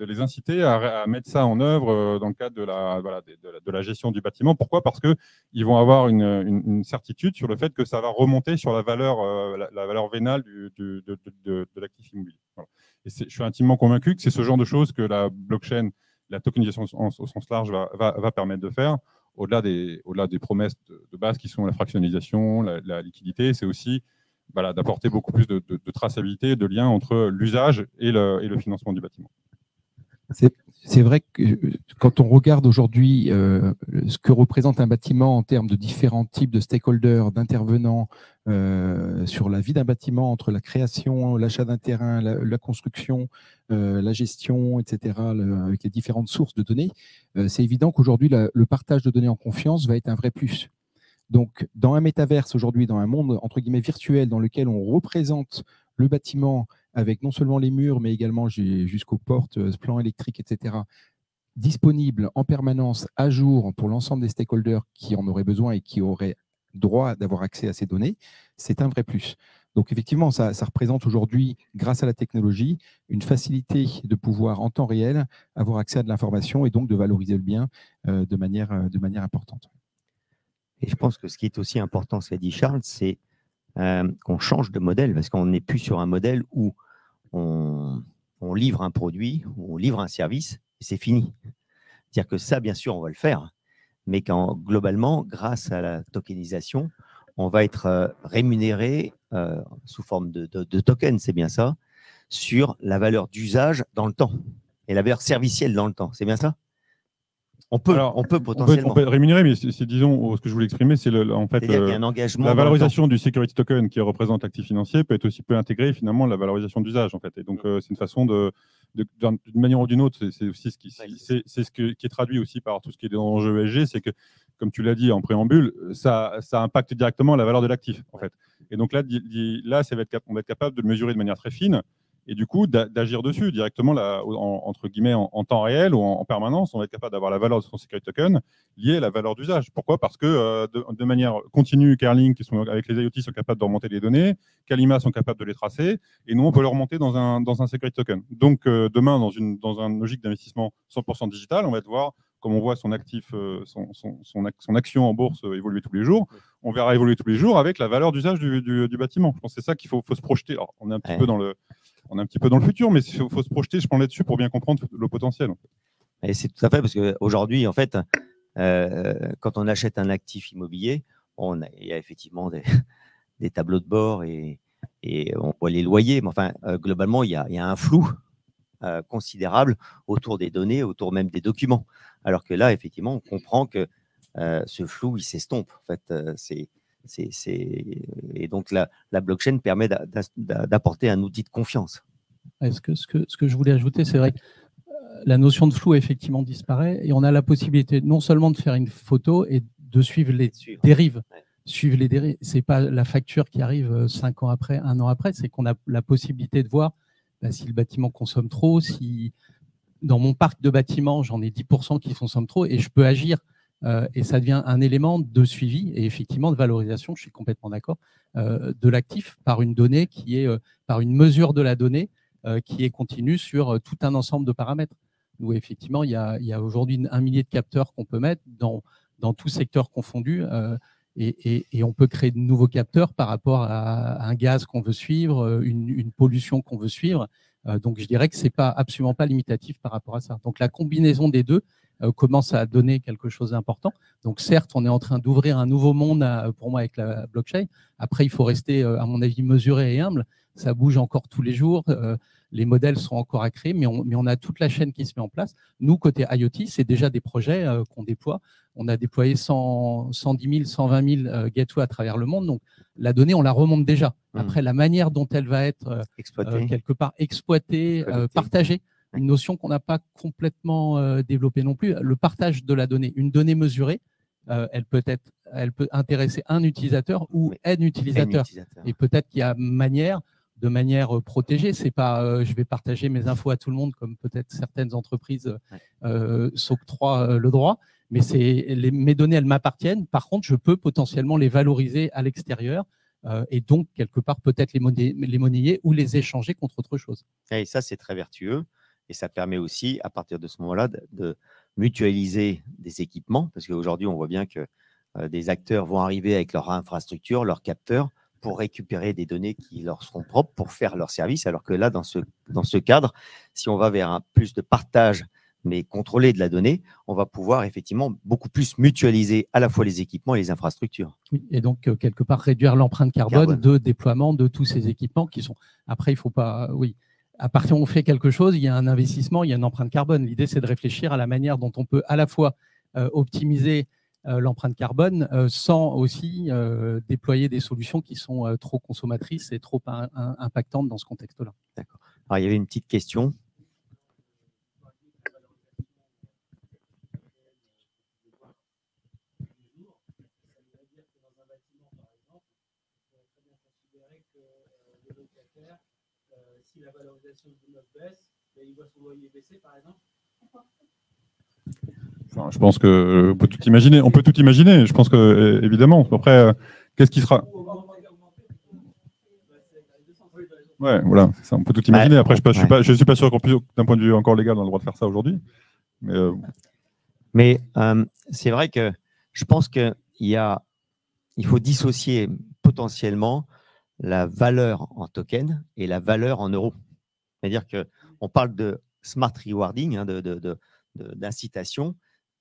les inciter à mettre ça en œuvre dans le cadre de la gestion du bâtiment. Pourquoi ? Parce qu'ils vont avoir une certitude sur le fait que ça va remonter sur la valeur vénale de l'actif immobilier. Voilà. Et je suis intimement convaincu que c'est ce genre de choses que la blockchain, la tokenisation au sens large va permettre de faire. Au-delà des promesses de base qui sont la fractionnalisation, la liquidité, c'est aussi d'apporter beaucoup plus de traçabilité, de lien entre l'usage et le financement du bâtiment. C'est vrai que quand on regarde aujourd'hui ce que représente un bâtiment en termes de différents types de stakeholders, d'intervenants sur la vie d'un bâtiment, entre la création, l'achat d'un terrain, la construction, la gestion, etc., avec les différentes sources de données, c'est évident qu'aujourd'hui, le partage de données en confiance va être un vrai plus. Donc, dans un métaverse aujourd'hui, dans un monde entre guillemets virtuel dans lequel on représente le bâtiment avec non seulement les murs, mais également jusqu'aux portes, plans électriques, etc., disponibles en permanence, à jour, pour l'ensemble des stakeholders qui en auraient besoin et qui auraient droit d'avoir accès à ces données, c'est un vrai plus. Donc effectivement, ça représente aujourd'hui, grâce à la technologie, une facilité de pouvoir, en temps réel, avoir accès à de l'information et donc de valoriser le bien de manière importante. Et je pense que ce qui est aussi important, ce qu'a dit Charles, c'est qu'on change de modèle, parce qu'on n'est plus sur un modèle où on livre un produit, où on livre un service, et c'est fini. C'est-à-dire que ça, bien sûr, on va le faire, mais globalement, grâce à la tokenisation, on va être rémunéré sous forme de token, c'est bien ça, sur la valeur d'usage dans le temps, et la valeur servicielle dans le temps, c'est bien ça ? On peut potentiellement. On peut être rémunéré, mais disons, ce que je voulais exprimer, c'est en fait qu'il y a un engagement la valorisation du security token qui représente l'actif financier peut intégrer finalement la valorisation d'usage en fait. Et donc c'est une façon d'une manière ou d'une autre, c'est aussi ce qui est traduit aussi par tout ce qui est dans l'enjeu ESG, c'est que comme tu l'as dit en préambule, ça impacte directement la valeur de l'actif en fait. Et donc là, on va être capable de le mesurer de manière très fine. Et du coup, d'agir dessus directement, entre guillemets, en temps réel ou en permanence, on va être capable d'avoir la valeur de son security token liée à la valeur d'usage. Pourquoi ? Parce que de manière continue, Kerlink, avec les IoT, sont capables de remonter les données, Kalima sont capables de les tracer, et nous, on peut les remonter dans un security token. Donc, demain, dans une logique d'investissement 100% digital, on va voir, comme on voit son actif, son action en bourse évoluer tous les jours, on verra évoluer tous les jours avec la valeur d'usage du bâtiment. Je pense que c'est ça qu'il faut se projeter. Alors, on est un petit peu dans le futur, mais il faut se projeter, je pense, là-dessus pour bien comprendre le potentiel. En fait. Et c'est tout à fait, parce qu'aujourd'hui, en fait, quand on achète un actif immobilier, il y a effectivement des tableaux de bord et on voit les loyers, mais enfin, globalement, il y a un flou considérable autour des données, autour même des documents. Alors que là, effectivement, on comprend que ce flou, il s'estompe. En fait, et donc, la blockchain permet d'apporter un outil de confiance. Ce que je voulais ajouter, c'est vrai que la notion de flou, effectivement, disparaît et on a la possibilité non seulement de faire une photo et de suivre les dérives suivre les dérives. Ce n'est pas la facture qui arrive 5 ans après, 1 an après, c'est qu'on a la possibilité de voir si le bâtiment consomme trop, si dans mon parc de bâtiments, j'en ai 10% qui consomment trop et je peux agir. Et ça devient un élément de suivi et effectivement de valorisation, je suis complètement d'accord, de l'actif par une donnée qui est, par une mesure de la donnée qui est continue sur tout un ensemble de paramètres. Où effectivement, il y a aujourd'hui 1 millier de capteurs qu'on peut mettre dans tout secteur confondu et on peut créer de nouveaux capteurs par rapport à un gaz qu'on veut suivre, une pollution qu'on veut suivre. Donc, je dirais que ce n'est absolument pas limitatif par rapport à ça. Donc, la combinaison des deux commence à donner quelque chose d'important. Donc, certes, on est en train d'ouvrir un nouveau monde pour moi avec la blockchain. Après, il faut rester, à mon avis, mesuré et humble. Ça bouge encore tous les jours. Les modèles sont encore à créer, mais on a toute la chaîne qui se met en place. Nous, côté IoT, c'est déjà des projets qu'on déploie. On a déployé 110 000, 120 000 gateways à travers le monde. Donc, la donnée, on la remonte déjà. Après, la manière dont elle va être quelque part exploitée, partagée, une notion qu'on n'a pas complètement développée non plus. Le partage de la donnée, une donnée mesurée, elle peut intéresser un utilisateur ou N utilisateurs. Et peut-être qu'il y a de manière protégée. C'est pas je vais partager mes infos à tout le monde comme peut-être certaines entreprises s'octroient le droit, mais mes données, elles m'appartiennent. Par contre, je peux potentiellement les valoriser à l'extérieur et donc, quelque part, peut-être les monnayer ou les échanger contre autre chose. Et ça, c'est très vertueux. Et ça permet aussi, à partir de ce moment-là, de mutualiser des équipements. Parce qu'aujourd'hui, on voit bien que des acteurs vont arriver avec leur infrastructure, leurs capteurs, pour récupérer des données qui leur seront propres pour faire leur service. Alors que là, dans ce cadre, si on va vers plus de partage, mais contrôlé de la donnée, on va pouvoir effectivement beaucoup plus mutualiser à la fois les équipements et les infrastructures. Oui, et donc, quelque part, réduire l'empreinte carbone de déploiement de tous ces équipements qui sont… Après, il ne faut pas… Oui. À partir du moment où on fait quelque chose, il y a un investissement, il y a une empreinte carbone. L'idée, c'est de réfléchir à la manière dont on peut à la fois optimiser l'empreinte carbone sans aussi déployer des solutions qui sont trop consommatrices et trop impactantes dans ce contexte-là. D'accord. Alors, il y avait une petite question. Si la valorisation de l'immeuble baisse, il voit son loyer baisser, par exemple. Enfin, je pense qu'on peut tout imaginer. On peut tout imaginer. Je pense que, évidemment. Après, qu'est-ce qui sera… Ouais, voilà. Ça, on peut tout imaginer. Après, je suis pas sûr qu'on puisse, d'un point de vue encore légal, on a le droit de faire ça aujourd'hui. Mais c'est vrai que je pense qu'il faut dissocier potentiellement la valeur en token et la valeur en euros. C'est-à-dire qu'on parle de smart rewarding, hein, d'incitation.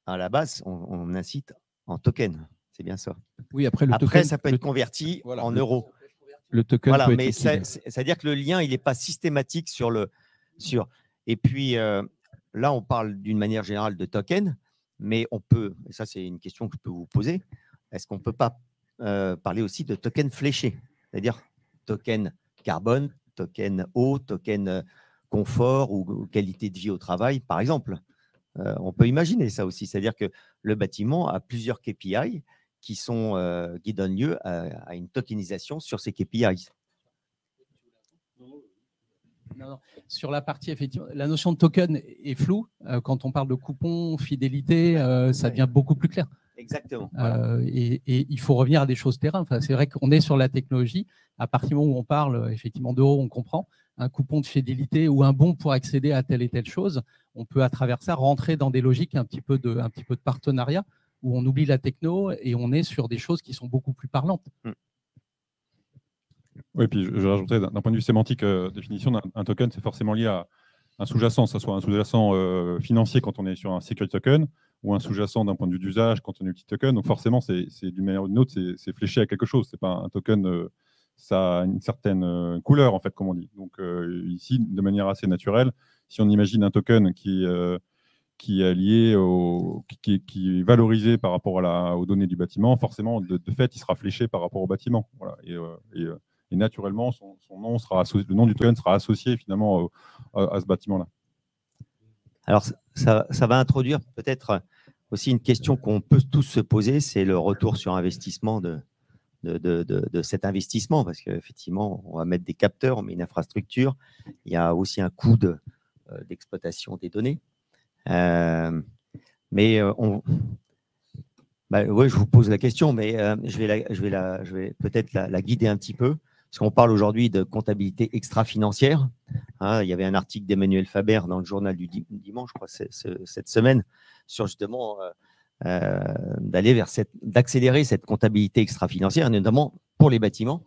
À la base, on incite en token. C'est bien ça. Oui, après, ça peut être converti en euros. Le token peut mais être c'est-à-dire que le lien, il n'est pas systématique Et puis, là, on parle d'une manière générale de token, mais on peut, et ça, c'est une question que je peux vous poser, est-ce qu'on ne peut pas parler aussi de token fléché, c'est-à-dire token carbone, token eau, token confort ou qualité de vie au travail, par exemple. On peut imaginer ça aussi, c'est-à-dire que le bâtiment a plusieurs KPI qui donnent lieu à une tokenisation sur ces KPI. Non. Sur la partie, effectivement, la notion de token est floue. Quand on parle de coupon, fidélité, ça devient beaucoup plus clair. Exactement. Et il faut revenir à des choses terrain. Enfin, c'est vrai qu'on est sur la technologie. À partir du moment où on parle effectivement d'euros, on comprend. Un coupon de fidélité ou un bon pour accéder à telle et telle chose, on peut à travers ça rentrer dans des logiques un petit peu de partenariat où on oublie la techno et on est sur des choses qui sont beaucoup plus parlantes. Oui, puis je rajouterais d'un point de vue sémantique, définition d'un token, c'est forcément lié à un sous-jacent, que ce soit un sous-jacent financier quand on est sur un security token ou un sous-jacent d'un point de vue d'usage quand on est petit token. Donc forcément, c'est d'une manière ou d'une autre, c'est fléché à quelque chose. C'est pas un token, ça a une certaine couleur, en fait, comme on dit. Donc ici, de manière assez naturelle, si on imagine un token qui est lié qui est valorisé par rapport aux données du bâtiment, forcément, de fait, il sera fléché par rapport au bâtiment. Voilà. Et naturellement, le nom du token sera associé finalement à ce bâtiment-là. Alors, ça va introduire peut-être aussi une question qu'on peut tous se poser, c'est le retour sur investissement de de cet investissement, parce qu'effectivement, on va mettre des capteurs, on met une infrastructure, il y a aussi un coût d'exploitation des données. Mais ouais, je vous pose la question, mais je vais peut-être la guider un petit peu, parce qu'on parle aujourd'hui de comptabilité extra-financière. Hein, il y avait un article d'Emmanuel Faber dans le journal du dimanche, je crois, cette semaine, sur justement d'accélérer cette comptabilité extra-financière, notamment pour les bâtiments.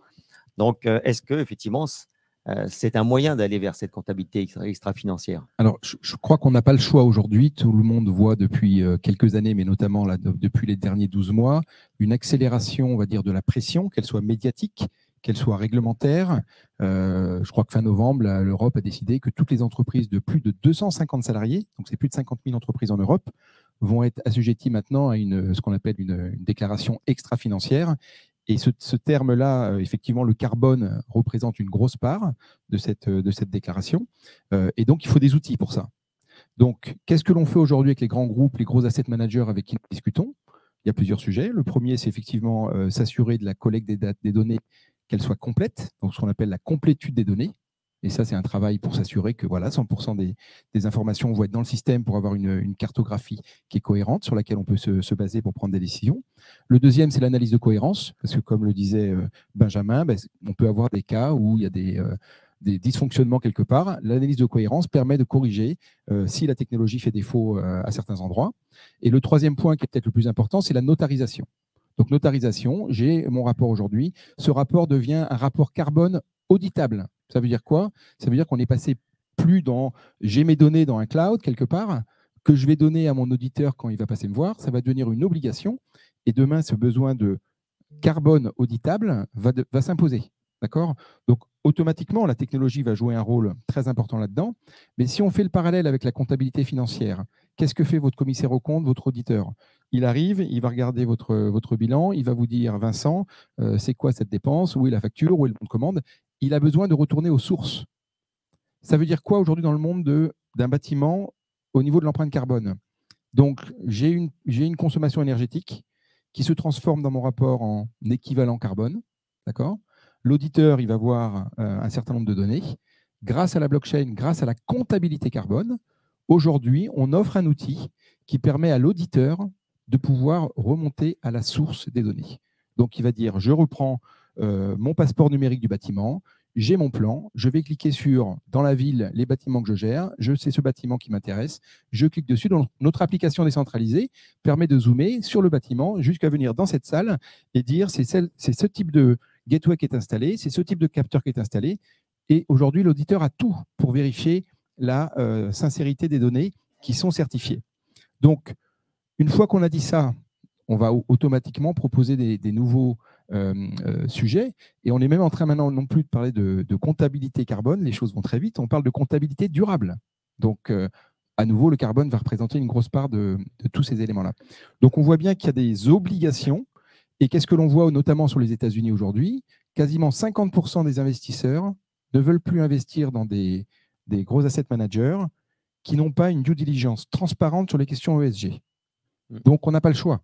Donc, est-ce que effectivement c'est un moyen d'aller vers cette comptabilité extra-financière? Alors, je crois qu'on n'a pas le choix aujourd'hui. Tout le monde voit depuis quelques années, mais notamment là, depuis les derniers 12 mois, une accélération, on va dire, de la pression, qu'elle soit médiatique, qu'elle soit réglementaire. Je crois que fin novembre, l'Europe a décidé que toutes les entreprises de plus de 250 salariés, donc c'est plus de 50 000 entreprises en Europe, vont être assujetties maintenant à ce qu'on appelle une déclaration extra-financière. Et ce terme-là, effectivement, le carbone représente une grosse part de cette déclaration. Et donc, il faut des outils pour ça. Donc, qu'est-ce que l'on fait aujourd'hui avec les grands groupes, les gros asset managers avec qui nous discutons? Il y a plusieurs sujets. Le premier, c'est effectivement s'assurer de la collecte des données, qu'elles soient complètes, donc ce qu'on appelle la complétude des données. Et ça, c'est un travail pour s'assurer que voilà, 100% des informations vont être dans le système pour avoir une cartographie qui est cohérente, sur laquelle on peut se baser pour prendre des décisions. Le deuxième, c'est l'analyse de cohérence, parce que comme le disait Benjamin, on peut avoir des cas où il y a des dysfonctionnements quelque part. L'analyse de cohérence permet de corriger si la technologie fait défaut à certains endroits. Et le troisième point, qui est peut-être le plus important, c'est la notarisation. Donc, notarisation, j'ai mon rapport aujourd'hui. Ce rapport devient un rapport carbone auditable. Ça veut dire quoi? Ça veut dire qu'on est passé plus dans j'ai mes données dans un cloud quelque part, que je vais donner à mon auditeur quand il va passer me voir. Ça va devenir une obligation. Et demain, ce besoin de carbone auditable va s'imposer. D'accord? Donc, automatiquement, la technologie va jouer un rôle très important là-dedans. Mais si on fait le parallèle avec la comptabilité financière, qu'est-ce que fait votre commissaire aux comptes, votre auditeur? Il arrive, il va regarder votre bilan, il va vous dire, Vincent, c'est quoi cette dépense? Où est la facture? Où est le bon de commande? Il a besoin de retourner aux sources. Ça veut dire quoi aujourd'hui dans le monde d'un bâtiment au niveau de l'empreinte carbone? Donc, j'ai une consommation énergétique qui se transforme dans mon rapport en équivalent carbone. D'accord? L'auditeur, il va voir un certain nombre de données. Grâce à la blockchain, grâce à la comptabilité carbone, aujourd'hui, on offre un outil qui permet à l'auditeur de pouvoir remonter à la source des données. Donc, il va dire, je reprends mon passeport numérique du bâtiment, j'ai mon plan, je vais cliquer sur, dans la ville, les bâtiments que je gère, je sais ce bâtiment qui m'intéresse, je clique dessus. Donc, notre application décentralisée permet de zoomer sur le bâtiment jusqu'à venir dans cette salle et dire, c'est ce type de gateway qui est installé, c'est ce type de capteur qui est installé. Et aujourd'hui, l'auditeur a tout pour vérifier la sincérité des données qui sont certifiées. Donc, une fois qu'on a dit ça, on va automatiquement proposer des nouveaux sujets. Et on est même en train maintenant non plus de parler de comptabilité carbone. Les choses vont très vite. On parle de comptabilité durable. Donc, à nouveau, le carbone va représenter une grosse part de tous ces éléments-là. Donc, on voit bien qu'il y a des obligations. Et qu'est-ce que l'on voit notamment sur les États-Unis aujourd'hui? Quasiment 50% des investisseurs ne veulent plus investir dans des gros asset managers qui n'ont pas une due diligence transparente sur les questions ESG. Donc, on n'a pas le choix.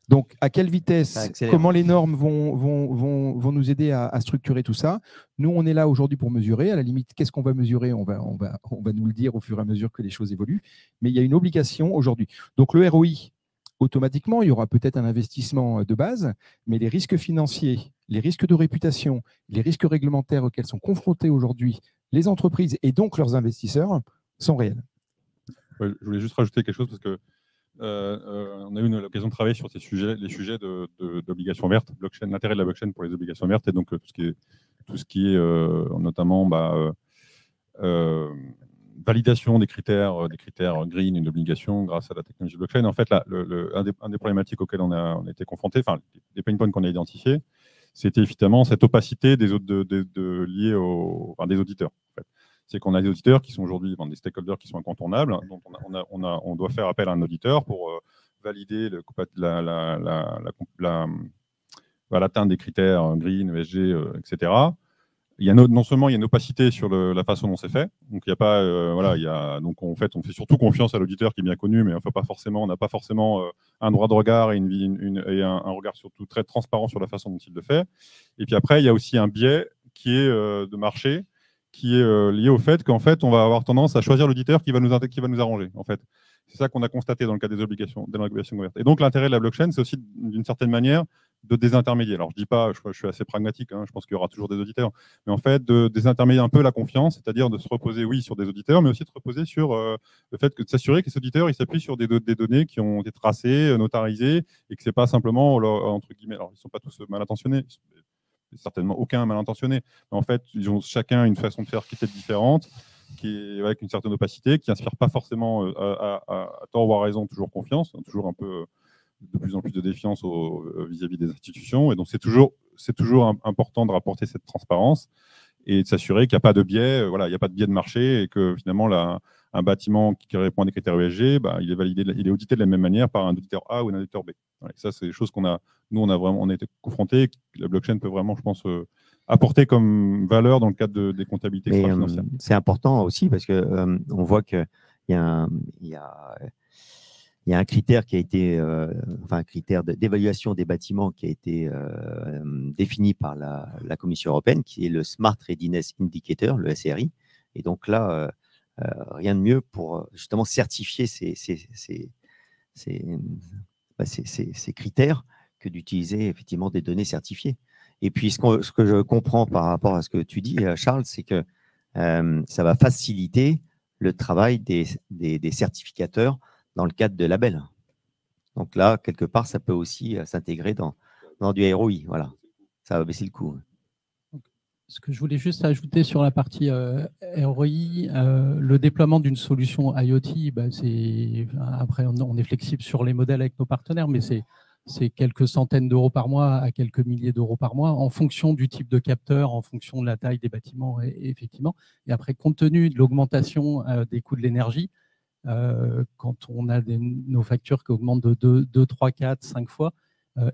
Donc, à quelle vitesse, comment les normes vont nous aider à structurer tout ça? Nous, on est là aujourd'hui pour mesurer. À la limite, qu'est-ce qu'on va mesurer? On va nous le dire au fur et à mesure que les choses évoluent. Mais il y a une obligation aujourd'hui. Donc, le ROI, automatiquement, il y aura peut-être un investissement de base, mais les risques financiers, les risques de réputation, les risques réglementaires auxquels sont confrontés aujourd'hui les entreprises et donc leurs investisseurs sont réels. Ouais, je voulais juste rajouter quelque chose parce que on a eu l'occasion de travailler sur les sujets d'obligations vertes, l'intérêt de la blockchain pour les obligations vertes et donc tout ce qui est notamment validation des critères green, une obligation grâce à la technologie blockchain. En fait, un des problématiques auxquelles on a été confronté, enfin les pain points qu'on a identifiés, c'était évidemment cette opacité liée des auditeurs. En fait. C'est qu'on a des auditeurs qui sont aujourd'hui des stakeholders qui sont incontournables, dont on doit faire appel à un auditeur pour valider l'atteinte des critères green, ESG, etc. Non seulement il y a une opacité sur la façon dont c'est fait, donc il y a pas, donc en fait on fait surtout confiance à l'auditeur qui est bien connu, mais on n'a pas forcément un droit de regard et, un regard surtout très transparent sur la façon dont il le fait. Et puis après, il y a aussi un biais qui est de marché, qui est lié au fait qu'en fait, on va avoir tendance à choisir l'auditeur qui va nous arranger. En fait. C'est ça qu'on a constaté dans le cas des obligations ouvertes. Et donc, l'intérêt de la blockchain, c'est aussi, d'une certaine manière, de désintermédier. Alors, je dis pas, je suis assez pragmatique, hein, je pense qu'il y aura toujours des auditeurs, mais en fait, de désintermédier un peu la confiance, c'est-à-dire de se reposer, oui, sur des auditeurs, mais aussi de se reposer sur le fait de s'assurer que ces auditeurs, ils s'appuient sur des données qui ont été tracées, notarisées, et que c'est pas simplement, entre guillemets, alors, ils sont pas tous mal intentionnés, certainement aucun mal intentionné, mais en fait, ils ont chacun une façon de faire qui est peut-être différente, qui est avec une certaine opacité, qui n'inspire pas forcément à tort ou à raison toujours confiance, toujours un peu de plus en plus de défiance vis-à-vis des institutions. Et donc, c'est toujours important de rapporter cette transparence et de s'assurer qu'il n'y a pas de biais, il n'y a pas de biais de marché et que finalement, un bâtiment qui répond à des critères ESG, il est audité de la même manière par un auditeur A ou un auditeur B. Voilà, ça, c'est des choses on a été confrontés, que la blockchain peut vraiment, je pense, apporter comme valeur dans le cadre des comptabilités extra-financières. C'est important aussi parce qu'on voit qu'il y a un critère qui a été, un critère d'évaluation des bâtiments qui a été défini par la Commission européenne, qui est le Smart Readiness Indicator, le SRI. Et donc là, rien de mieux pour justement certifier ces critères que d'utiliser effectivement des données certifiées. Et puis, ce que je comprends par rapport à ce que tu dis, Charles, c'est que ça va faciliter le travail des certificateurs dans le cadre de labels. Donc là, quelque part, ça peut aussi s'intégrer dans du ROI. Voilà, ça va baisser le coût. Ce que je voulais juste ajouter sur la partie ROI, le déploiement d'une solution IoT, après, on est flexible sur les modèles avec nos partenaires, mais c'est quelques centaines d'euros par mois à quelques milliers d'euros par mois, en fonction du type de capteur, en fonction de la taille des bâtiments, effectivement. Et après, compte tenu de l'augmentation des coûts de l'énergie, quand on a nos factures qui augmentent de 2, 3, 4, 5 fois,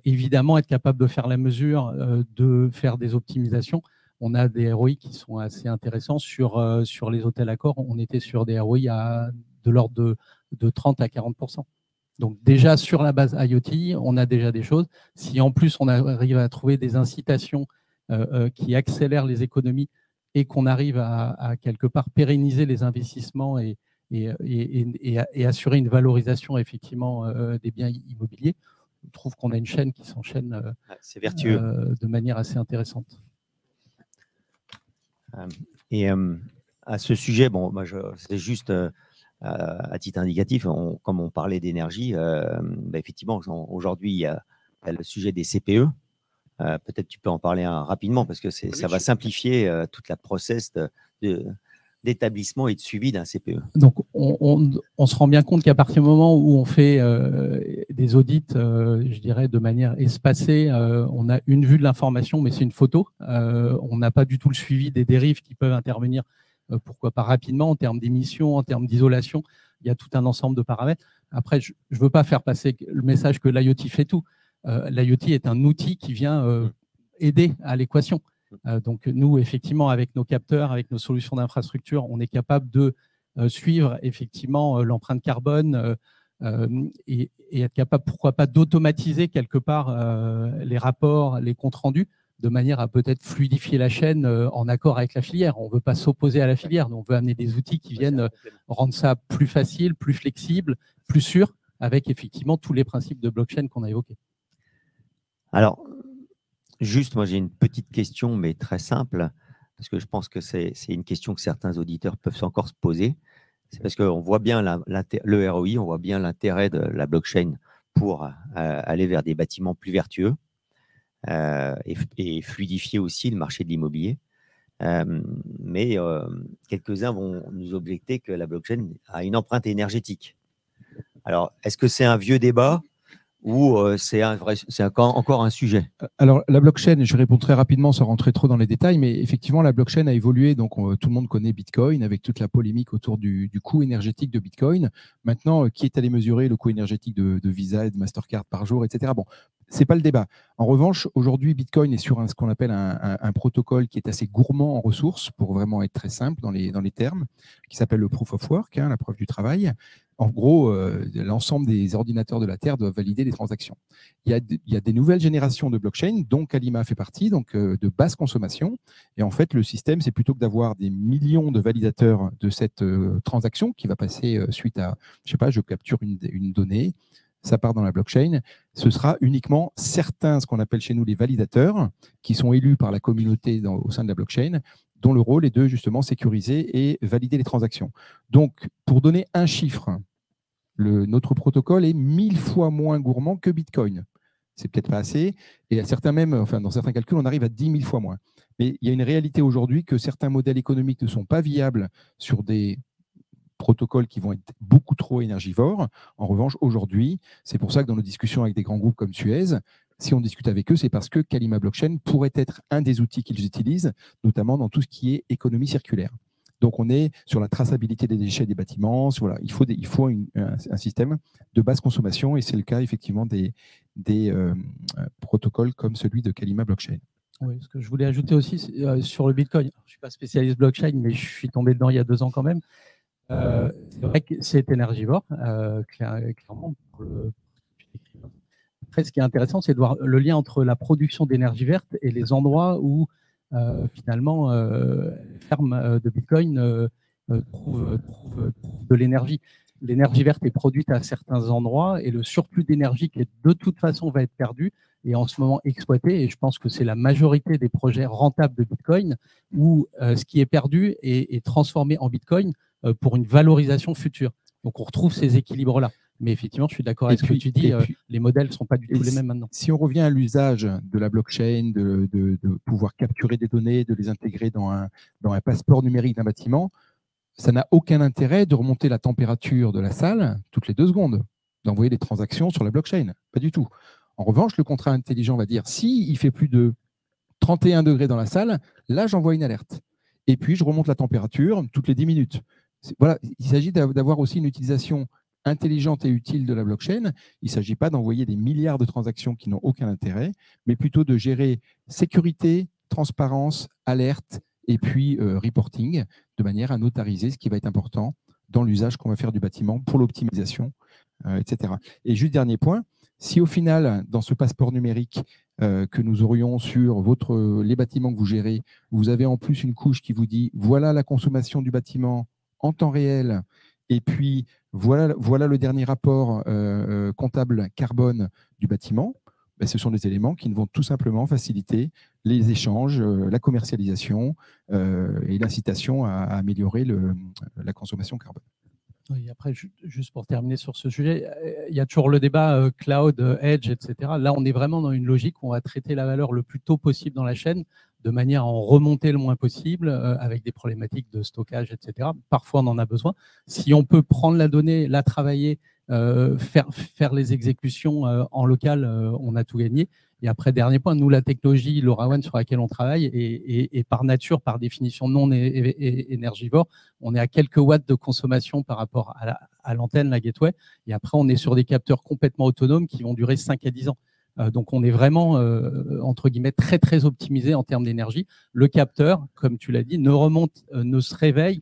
évidemment, être capable de faire la mesure, de faire des optimisations. On a des ROI qui sont assez intéressants sur les hôtels Accor. On était sur des ROI de l'ordre de 30 à 40%. Donc déjà, sur la base IoT, on a déjà des choses. Si en plus, on arrive à trouver des incitations qui accélèrent les économies et qu'on arrive à quelque part pérenniser les investissements et assurer une valorisation effectivement des biens immobiliers, je trouve qu'on a une chaîne qui s'enchaîne de manière assez intéressante. Et à ce sujet, c'est juste à titre indicatif, comme on parlait d'énergie, effectivement, aujourd'hui, il y a le sujet des CPE. Peut-être tu peux en parler rapidement parce que ça va simplifier toute la process d'établissement et de suivi d'un CPE. Donc, on se rend bien compte qu'à partir du moment où on fait des audits, je dirais, de manière espacée, on a une vue de l'information, mais c'est une photo. On n'a pas du tout le suivi des dérives qui peuvent intervenir, pourquoi pas rapidement, en termes d'émissions, en termes d'isolation. Il y a tout un ensemble de paramètres. Après, je ne veux pas faire passer le message que l'IoT fait tout. L'IoT est un outil qui vient aider à l'équation. Donc, nous, effectivement, avec nos capteurs, avec nos solutions d'infrastructure, on est capable de suivre effectivement l'empreinte carbone et être capable, pourquoi pas, d'automatiser quelque part les rapports, les comptes rendus, de manière à peut-être fluidifier la chaîne en accord avec la filière. On ne veut pas s'opposer à la filière, on veut amener des outils qui viennent rendre ça plus facile, plus flexible, plus sûr, avec effectivement tous les principes de blockchain qu'on a évoqués. Alors, juste, moi j'ai une petite question, mais très simple, parce que je pense que c'est une question que certains auditeurs peuvent encore se poser. C'est parce qu'on voit bien le ROI, on voit bien l'intérêt de la blockchain pour aller vers des bâtiments plus vertueux et fluidifier aussi le marché de l'immobilier. Mais quelques-uns vont nous objecter que la blockchain a une empreinte énergétique. Alors, est-ce que c'est un vieux débat ou c'est encore un sujet? Alors, la blockchain, je réponds très rapidement sans rentrer trop dans les détails, mais effectivement, la blockchain a évolué. Donc, tout le monde connaît Bitcoin avec toute la polémique autour du coût énergétique de Bitcoin. Maintenant, qui est allé mesurer le coût énergétique de Visa et de Mastercard par jour, etc. Bon, ce n'est pas le débat. En revanche, aujourd'hui, Bitcoin est sur ce qu'on appelle un protocole qui est assez gourmand en ressources, pour vraiment être très simple dans les termes, qui s'appelle le Proof of Work, la preuve du travail. En gros, l'ensemble des ordinateurs de la Terre doivent valider les transactions. Il y a des nouvelles générations de blockchain, dont Kalima fait partie, donc de basse consommation. Et en fait, le système, c'est plutôt que d'avoir des millions de validateurs de cette transaction qui va passer suite à, je sais pas, je capture une donnée, ça part dans la blockchain. Ce sera uniquement certains, ce qu'on appelle chez nous les validateurs, qui sont élus par la communauté au sein de la blockchain, dont le rôle est de justement sécuriser et valider les transactions. Donc, pour donner un chiffre, notre protocole est 1000 fois moins gourmand que Bitcoin. C'est peut-être pas assez, et à certains même, enfin, dans certains calculs, on arrive à 10 000 fois moins. Mais il y a une réalité aujourd'hui que certains modèles économiques ne sont pas viables sur des protocoles qui vont être beaucoup trop énergivores. En revanche, aujourd'hui, c'est pour ça que dans nos discussions avec des grands groupes comme Suez, si on discute avec eux, c'est parce que Kalima Blockchain pourrait être un des outils qu'ils utilisent, notamment dans tout ce qui est économie circulaire. Donc, on est sur la traçabilité des déchets des bâtiments. Voilà, il faut un système de basse consommation, et c'est le cas effectivement des protocoles comme celui de Kalima Blockchain. Oui, ce que je voulais ajouter aussi sur le Bitcoin. Je ne suis pas spécialiste blockchain, mais je suis tombé dedans il y a 2 ans quand même. C'est vrai que c'est énergivore, clairement. Après, ce qui est intéressant, c'est de voir le lien entre la production d'énergie verte et les endroits où finalement les fermes de Bitcoin trouvent de l'énergie. L'énergie verte est produite à certains endroits et le surplus d'énergie qui de toute façon va être perdu est en ce moment exploité. Et je pense que c'est la majorité des projets rentables de Bitcoin où ce qui est perdu est transformé en Bitcoin pour une valorisation future. Donc on retrouve ces équilibres-là. Mais effectivement, je suis d'accord avec ce que tu dis, les modèles ne sont pas du tout les mêmes maintenant. Si on revient à l'usage de la blockchain, de pouvoir capturer des données, de les intégrer dans un passeport numérique d'un bâtiment, ça n'a aucun intérêt de remonter la température de la salle toutes les 2 secondes, d'envoyer des transactions sur la blockchain. Pas du tout. En revanche, le contrat intelligent va dire, si il fait plus de 31 degrés dans la salle, là, j'envoie une alerte. Et puis, je remonte la température toutes les 10 minutes. Voilà, il s'agit d'avoir aussi une utilisation intelligente et utile de la blockchain. Il ne s'agit pas d'envoyer des milliards de transactions qui n'ont aucun intérêt, mais plutôt de gérer sécurité, transparence, alerte et puis reporting, de manière à notariser ce qui va être important dans l'usage qu'on va faire du bâtiment pour l'optimisation, etc. Et juste dernier point, si au final, dans ce passeport numérique que nous aurions sur les bâtiments que vous gérez, vous avez en plus une couche qui vous dit « voilà la consommation du bâtiment en temps réel », et puis voilà le dernier rapport comptable carbone du bâtiment, ben, ce sont des éléments qui vont tout simplement faciliter les échanges, la commercialisation et l'incitation à améliorer la consommation carbone. Oui, après, juste pour terminer sur ce sujet, il y a toujours le débat cloud, edge, etc. Là, on est vraiment dans une logique où on va traiter la valeur le plus tôt possible dans la chaîne, de manière à en remonter le moins possible, avec des problématiques de stockage, etc. Parfois, on en a besoin. Si on peut prendre la donnée, la travailler, faire les exécutions en local, on a tout gagné. Et après, dernier point, nous, la technologie LoRaWAN sur laquelle on travaille est par nature, par définition non énergivore. On est à quelques watts de consommation par rapport à l'antenne, la gateway. Et après, on est sur des capteurs complètement autonomes qui vont durer 5 à 10 ans. Donc, on est vraiment, entre guillemets, très, très optimisé en termes d'énergie. Le capteur, comme tu l'as dit, ne se réveille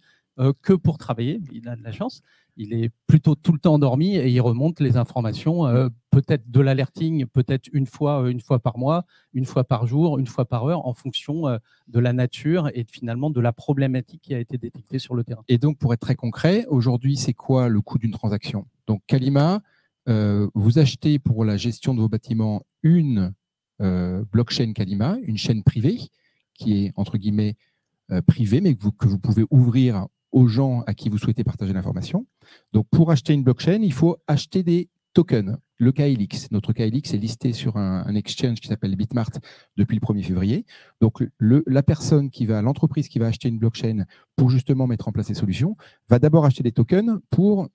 que pour travailler. Il a de la chance. Il est plutôt tout le temps endormi et il remonte les informations, peut-être de l'alerting, peut-être une fois par mois, une fois par jour, une fois par heure, en fonction de la nature et finalement de la problématique qui a été détectée sur le terrain. Et donc, pour être très concret, aujourd'hui, c'est quoi le coût d'une transaction? Donc, Kalima, vous achetez pour la gestion de vos bâtiments une blockchain Kalima, une chaîne privée qui est, entre guillemets, privée, mais que vous pouvez ouvrir aux gens à qui vous souhaitez partager l'information. Donc, pour acheter une blockchain, il faut acheter des tokens. Le KLX, notre KLX est listé sur un exchange qui s'appelle Bitmart depuis le 1er février. Donc, l'entreprise qui va acheter une blockchain pour justement mettre en place ces solutions va d'abord acheter des tokens pour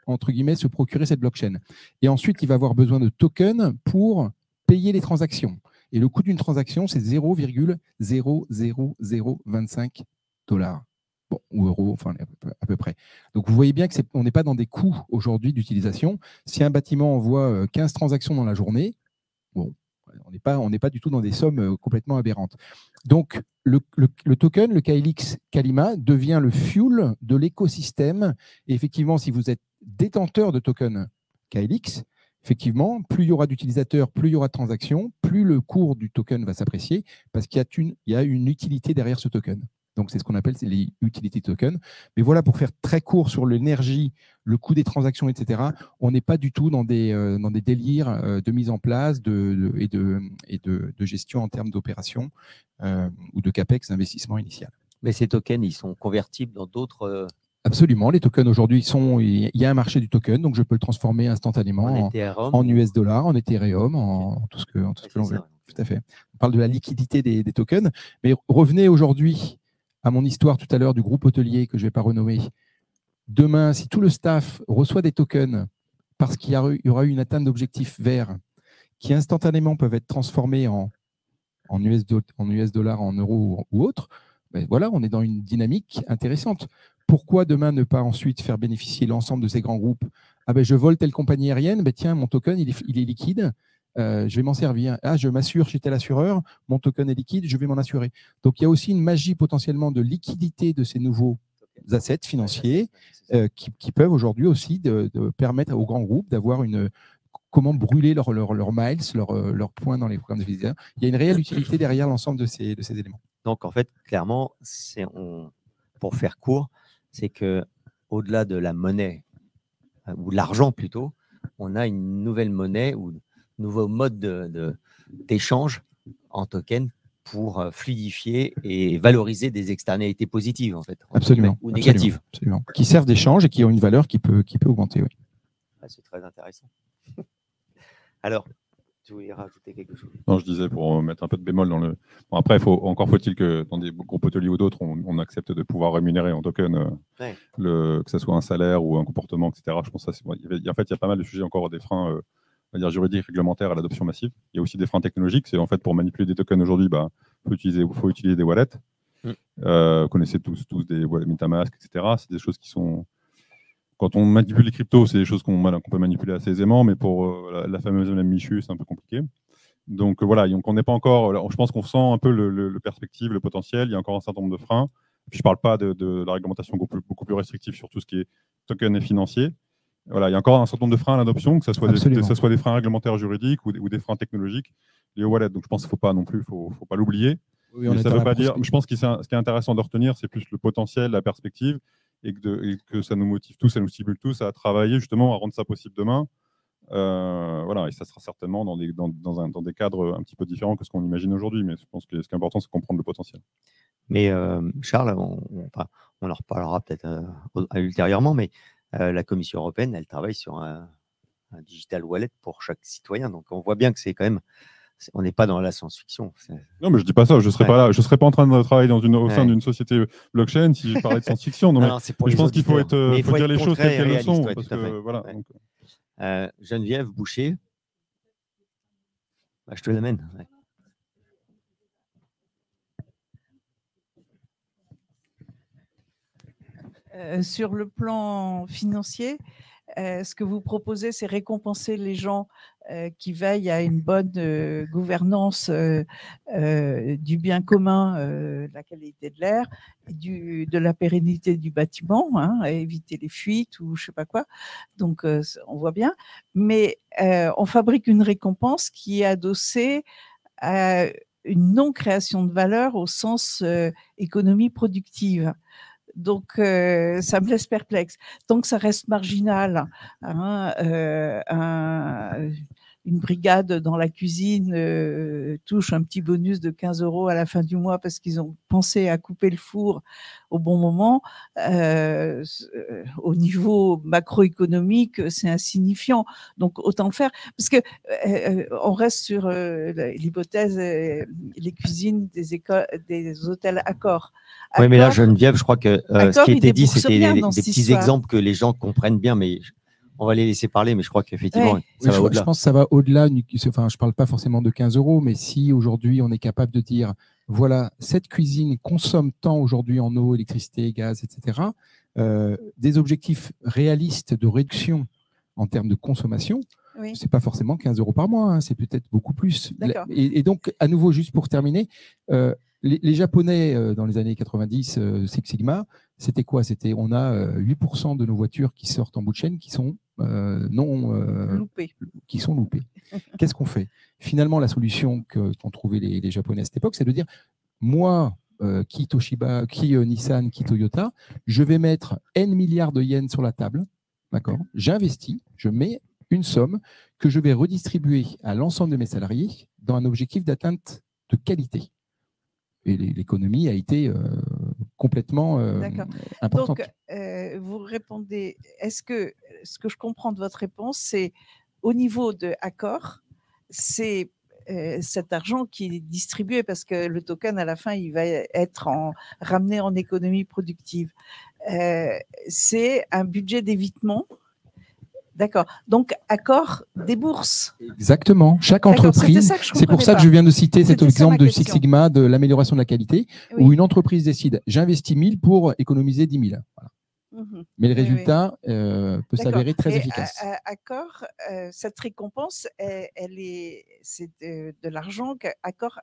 entre guillemets, se procurer cette blockchain. Et ensuite, il va avoir besoin de tokens pour payer les transactions. Et le coût d'une transaction, c'est 0,00025 $. Bon, ou euros, enfin à peu près. Donc, vous voyez bien qu'on n'est pas dans des coûts aujourd'hui d'utilisation. Si un bâtiment envoie 15 transactions dans la journée, bon, on n'est pas du tout dans des sommes complètement aberrantes. Donc, le token, le KLX Kalima, devient le fuel de l'écosystème. Et effectivement, si vous êtes détenteur de tokens KLX, effectivement, plus il y aura d'utilisateurs, plus il y aura de transactions, plus le cours du token va s'apprécier parce qu'il y a une utilité derrière ce token. Donc, c'est ce qu'on appelle les utility tokens. Mais voilà, pour faire très court sur l'énergie, le coût des transactions, etc., on n'est pas du tout dans des délires de mise en place et de gestion en termes d'opération ou de CAPEX, d'investissement initial. Mais ces tokens, ils sont convertibles dans d'autres… Absolument. Les tokens, aujourd'hui, il y a un marché du token, donc je peux le transformer instantanément en US dollars, en Ethereum, en tout ce que l'on veut. Tout à fait. On parle de la liquidité des tokens. Mais revenez aujourd'hui à mon histoire tout à l'heure du groupe hôtelier que je ne vais pas renommer. Demain, si tout le staff reçoit des tokens parce qu'il y aura eu une atteinte d'objectifs verts qui instantanément peuvent être transformés en US dollars, en euros ou autres, ben voilà, on est dans une dynamique intéressante. Pourquoi demain ne pas ensuite faire bénéficier l'ensemble de ces grands groupes? Ah ben, je vole telle compagnie aérienne, ben tiens, mon token, il est liquide. Je vais m'en servir. Ah, je m'assure chez tel assureur, mon token est liquide, je vais m'en assurer. Donc, il y a aussi une magie potentiellement de liquidité de ces nouveaux assets financiers qui peuvent aujourd'hui aussi de permettre aux grands groupes d'avoir comment brûler leurs miles, leurs points dans les programmes de visiteurs. Il y a une réelle utilité derrière l'ensemble de ces éléments. Donc, en fait, clairement, pour faire court, c'est qu'au-delà de la monnaie, ou l'argent plutôt, on a une nouvelle monnaie ou nouveau mode d'échange en token pour fluidifier et valoriser des externalités positives, en fait. Absolument. Ou négatives. Absolument. Qui servent d'échange et qui ont une valeur qui peut augmenter. Oui. C'est très intéressant. Alors, tu voulais rajouter quelque chose? Non, je disais pour mettre un peu de bémol dans le… Bon, après, encore faut-il que dans des groupes hôteliers ou d'autres, on accepte de pouvoir rémunérer en token, que ce soit un salaire ou un comportement, etc. Je pense que ça, en fait, il y a pas mal de sujets encore, des freins on va dire juridiques, réglementaires à l'adoption massive. Il y a aussi des freins technologiques. C'est en fait pour manipuler des tokens aujourd'hui, faut utiliser des wallets. Vous connaissez tous des wallets MetaMask, etc. C'est des choses qui sont… Quand on manipule les cryptos, c'est des choses qu'on peut manipuler assez aisément, mais pour la fameuse monnaie Michu, c'est un peu compliqué. Donc voilà, on n'est pas encore… Je pense qu'on sent un peu le perspective, le potentiel. Il y a encore un certain nombre de freins. Puis je ne parle pas de la réglementation beaucoup plus restrictive sur tout ce qui est token et financier. Voilà, il y a encore un certain nombre de freins à l'adoption, que ce soit des freins réglementaires juridiques ou des freins technologiques liés au wallet. Donc je pense qu'il ne faut pas l'oublier. Oui, ça veut pas dire… Je pense que ce qui est intéressant de retenir, c'est plus le potentiel, la perspective, et que ça nous motive tous, ça nous stimule tous à travailler justement à rendre ça possible demain. Voilà, et ça sera certainement dans des cadres un petit peu différents que ce qu'on imagine aujourd'hui. Mais je pense que ce qui est important, c'est comprendre le potentiel. Mais Charles, on en reparlera peut-être ultérieurement, mais la Commission européenne, elle travaille sur un digital wallet pour chaque citoyen. Donc, on voit bien que c'est quand même… On n'est pas dans la science-fiction. Non, mais je ne dis pas ça. Je ne serais pas là. Je ne serais pas en train de travailler au sein d'une société blockchain si je parlais de science-fiction. Je pense qu'il faut dire les choses telles qu'elles le sont. Ouais, voilà, donc, Geneviève Boucher, je te l'amène. Sur le plan financier, ce que vous proposez, c'est récompenser les gens qui veillent à une bonne gouvernance du bien commun, de la qualité de l'air, de la pérennité du bâtiment, à éviter les fuites ou je ne sais pas quoi. Donc, on voit bien. Mais on fabrique une récompense qui est adossée à une non-création de valeur au sens économie productive. Donc, ça me laisse perplexe. Tant que ça reste marginal, une brigade dans la cuisine touche un petit bonus de 15 € à la fin du mois parce qu'ils ont pensé à couper le four au bon moment. Au niveau macroéconomique, c'est insignifiant. Donc, autant le faire. Parce que on reste sur l'hypothèse les cuisines des hôtels Accor. Oui, mais là, Geneviève, je crois que ce qui était dit, c'était des petits exemples que les gens comprennent bien, mais on va les laisser parler, mais je crois qu'effectivement, ça va au-delà. Je pense que ça va au-delà. Enfin, je ne parle pas forcément de 15 €, mais si aujourd'hui, on est capable de dire, voilà, cette cuisine consomme tant aujourd'hui en eau, électricité, gaz, etc., des objectifs réalistes de réduction en termes de consommation, ce n'est pas forcément 15 € par mois, c'est peut-être beaucoup plus. Et donc, à nouveau, juste pour terminer, Les Japonais, dans les années 90, Six Sigma, c'était quoi? On a 8% de nos voitures qui sortent en bout de chaîne qui sont Loupé. loupées. Qu'est-ce qu'on fait? Finalement, la solution qu'ont trouvé les Japonais à cette époque, c'est de dire, moi, qui Toshiba, qui Nissan, qui Toyota, je vais mettre N milliards de yens sur la table, d'accord? J'investis, je mets une somme que je vais redistribuer à l'ensemble de mes salariés dans un objectif d'atteinte de qualité. Et l'économie a été complètement importante. Donc, vous répondez, est-ce que ce que je comprends de votre réponse, c'est au niveau de Accor, c'est cet argent qui est distribué parce que le token, à la fin, il va être ramené en économie productive. C'est un budget d'évitement. D'accord. Donc, Accor débourse. Exactement. Chaque entreprise, c'est pour ça que je viens de citer cet exemple de Six Sigma, de l'amélioration de la qualité, où une entreprise décide, j'investis 1000 pour économiser 10 000. Voilà. Mais le résultat peut s'avérer très efficace. Accor, cette récompense, c'est de l'argent qu'Accor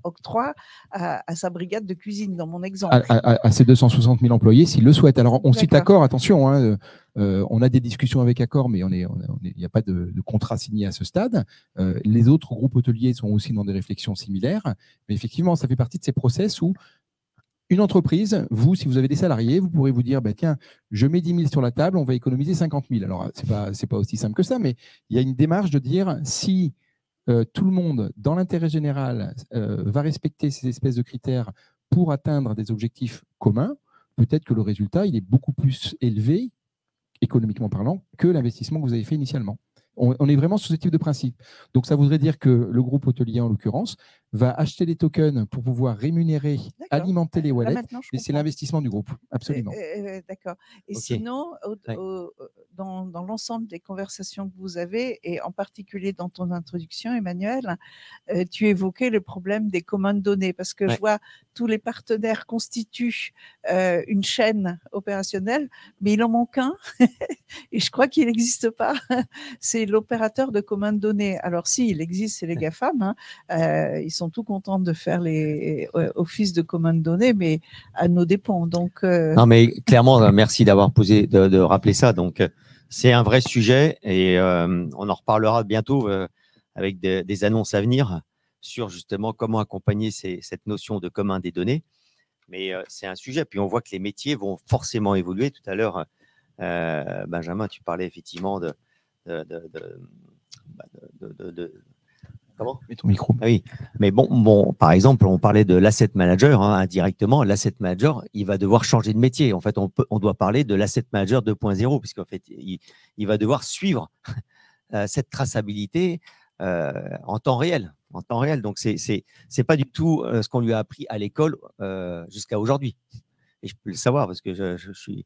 octroie à sa brigade de cuisine, dans mon exemple. À ses 260 000 employés, s'ils le souhaitent. Alors, on cite Accor, attention, hein, on a des discussions avec Accor, mais il n'y a pas de contrat signé à ce stade. Les autres groupes hôteliers sont aussi dans des réflexions similaires. Mais effectivement, ça fait partie de ces process où une entreprise, vous, si vous avez des salariés, vous pourrez vous dire, bah, tiens, je mets 10 000 sur la table, on va économiser 50 000. Alors, c'est pas aussi simple que ça, mais il y a une démarche de dire, si tout le monde, dans l'intérêt général, va respecter ces espèces de critères pour atteindre des objectifs communs, peut-être que le résultat, il est beaucoup plus élevé, économiquement parlant, que l'investissement que vous avez fait initialement. On est vraiment sur ce type de principe. Donc, ça voudrait dire que le groupe hôtelier, en l'occurrence, va acheter des tokens pour pouvoir rémunérer, alimenter les wallets. Et c'est l'investissement du groupe, absolument. D'accord. Et sinon, dans l'ensemble des conversations que vous avez, et en particulier dans ton introduction, Emmanuel, tu évoquais le problème des communs de données, parce que je vois tous les partenaires constituent une chaîne opérationnelle, mais il en manque un, et je crois qu'il n'existe pas. C'est l'opérateur de communs de données. Alors, si, il existe, c'est les GAFAM. Hein. Ils sont tout contents de faire les offices de communs de données, mais à nos dépens. Donc, Non, mais clairement, merci d'avoir de rappeler ça. Donc, c'est un vrai sujet et on en reparlera bientôt avec des annonces à venir sur justement comment accompagner cette notion de commun des données. Mais c'est un sujet. Puis on voit que les métiers vont forcément évoluer. Tout à l'heure, Benjamin, tu parlais effectivement Comment ? Mets ton micro. Ah oui, mais bon, par exemple, on parlait de l'asset manager, hein, indirectement, l'asset manager, il va devoir changer de métier. En fait, on doit parler de l'asset manager 2.0, puisqu'en fait, il va devoir suivre cette traçabilité en temps réel. Donc, c'est pas du tout ce qu'on lui a appris à l'école jusqu'à aujourd'hui. Et je peux le savoir parce que je suis.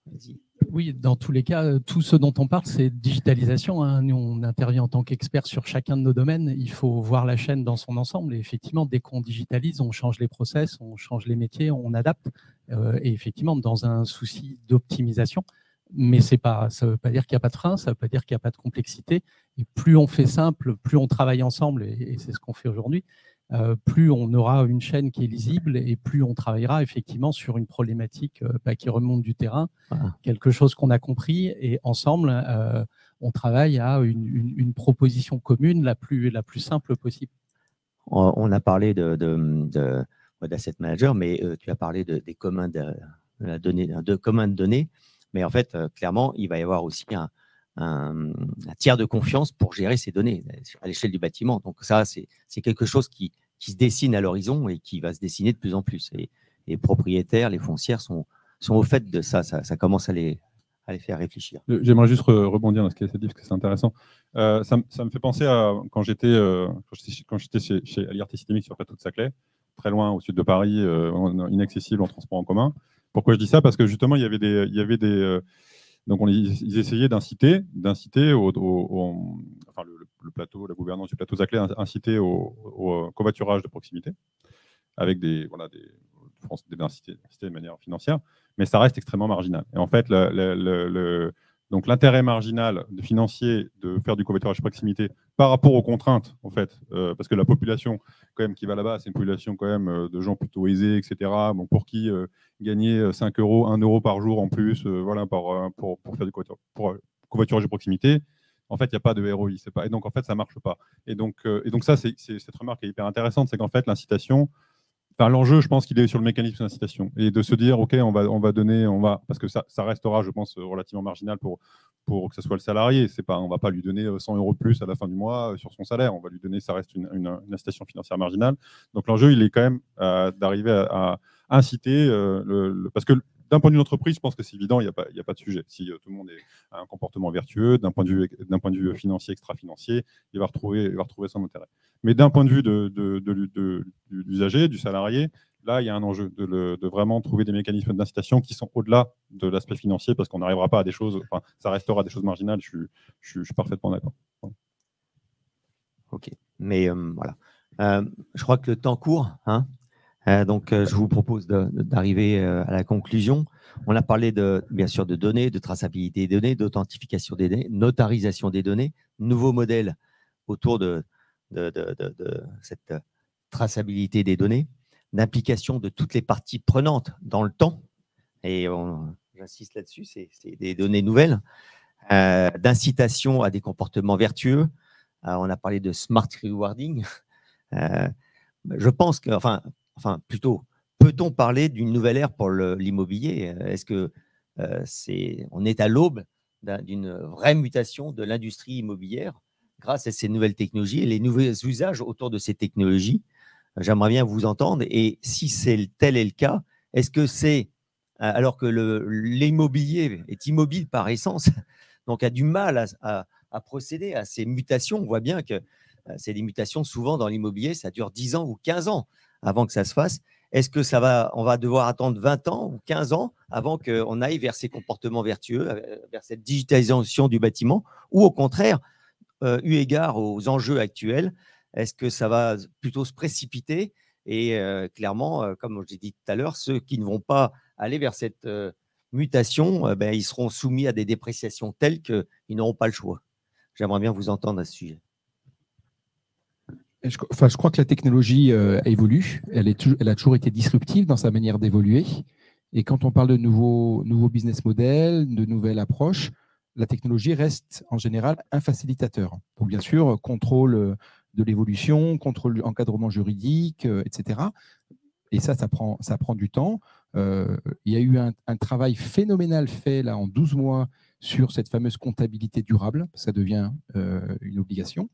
Vas-y. Oui, dans tous les cas, tout ce dont on parle, c'est digitalisation. Hein. Nous, on intervient en tant qu'experts sur chacun de nos domaines. Il faut voir la chaîne dans son ensemble. Et effectivement, dès qu'on digitalise, on change les process, on change les métiers, on adapte. Et effectivement, dans un souci d'optimisation. Mais ça ne veut pas dire qu'il n'y a pas de frein, ça ne veut pas dire qu'il n'y a pas de complexité. Et plus on fait simple, plus on travaille ensemble, et c'est ce qu'on fait aujourd'hui, plus on aura une chaîne qui est lisible et plus on travaillera effectivement sur une problématique qui remonte du terrain, quelque chose qu'on a compris, et ensemble, on travaille à une proposition commune la plus simple possible. On a parlé d'asset manager, mais tu as parlé des communs de communs de données, mais en fait, clairement, il va y avoir aussi un tiers de confiance pour gérer ces données à l'échelle du bâtiment. Donc ça, c'est quelque chose qui se dessine à l'horizon et qui va se dessiner de plus en plus. Et les propriétaires, les foncières sont au fait de ça. Ça commence à les faire réfléchir. J'aimerais juste rebondir dans ce qui a été dit, parce que c'est intéressant. Ça me fait penser à quand j'étais chez Liberté Systémique sur Plateau de Saclay, très loin au sud de Paris, inaccessible en transport en commun. Pourquoi je dis ça? Parce que justement, il y avait des donc ils essayaient d'inciter enfin, le plateau, la gouvernance du plateau Saclay incitait au covoiturage de proximité avec d'inciter de manière financière, mais ça reste extrêmement marginal. Et en fait, le Donc l'intérêt marginal financier de faire du covoiturage de proximité par rapport aux contraintes, en fait, parce que la population quand même qui va là-bas, c'est une population quand même de gens plutôt aisés, etc. Bon, pour qui gagner 5 euros, 1 euro par jour en plus, voilà, pour faire du covoiturage de proximité, en fait, il n'y a pas de ROI. Et donc, en fait, ça ne marche pas. Et donc ça, cette remarque est hyper intéressante, c'est qu'en fait, l'incitation, enfin, l'enjeu, je pense qu'il est sur le mécanisme d'incitation et de se dire, OK, on va donner, parce que ça restera, je pense, relativement marginal pour que ce soit le salarié. On ne va pas lui donner 100 euros de plus à la fin du mois sur son salaire. On va lui donner, ça reste une incitation financière marginale. Donc, l'enjeu, il est quand même d'arriver à inciter, parce que d'un point de vue d'entreprise, je pense que c'est évident, il n'y a pas de sujet. Si tout le monde a un comportement vertueux, d'un point de vue financier, extra-financier, il va retrouver son intérêt. Mais d'un point de vue de l'usager, du salarié, là, il y a un enjeu de vraiment trouver des mécanismes d'incitation qui sont au-delà de l'aspect financier, parce qu'on n'arrivera pas à des choses, enfin, ça restera des choses marginales, je suis parfaitement d'accord. OK. Mais voilà. Je crois que le temps court, hein. Donc, je vous propose d'arriver à la conclusion. On a parlé bien sûr de données, de traçabilité des données, d'authentification des données, notarisation des données, nouveaux modèles autour de cette traçabilité des données, d'implication de toutes les parties prenantes dans le temps. Et j'insiste là-dessus, c'est des données nouvelles, d'incitation à des comportements vertueux. On a parlé de smart rewarding. Je pense que, enfin, plutôt, peut-on parler d'une nouvelle ère pour l'immobilier? Est-ce que on est à l'aube d'une vraie mutation de l'industrie immobilière grâce à ces nouvelles technologies et les nouveaux usages autour de ces technologies? J'aimerais bien vous entendre. Et si tel est le cas, est-ce que c'est, alors que l'immobilier est immobile par essence, donc a du mal à procéder à ces mutations? On voit bien que c'est des mutations souvent dans l'immobilier, ça dure 10 ans ou 15 ans avant que ça se fasse. Est-ce que on va devoir attendre 20 ans ou 15 ans avant qu'on aille vers ces comportements vertueux, vers cette digitalisation du bâtiment, ou au contraire, eu égard aux enjeux actuels, est-ce que ça va plutôt se précipiter? Et clairement, comme j'ai dit tout à l'heure, ceux qui ne vont pas aller vers cette mutation, ils seront soumis à des dépréciations telles qu'ils n'auront pas le choix. J'aimerais bien vous entendre à ce sujet. Je crois que la technologie évolue. Elle a toujours été disruptive dans sa manière d'évoluer. Et quand on parle de nouveaux business models, de nouvelles approches, la technologie reste en général un facilitateur. Donc, bien sûr, contrôle de l'évolution, contrôle de l'encadrement juridique, etc. Et ça prend du temps. Il y a eu un travail phénoménal fait là, en 12 mois sur cette fameuse comptabilité durable. Ça devient une obligation.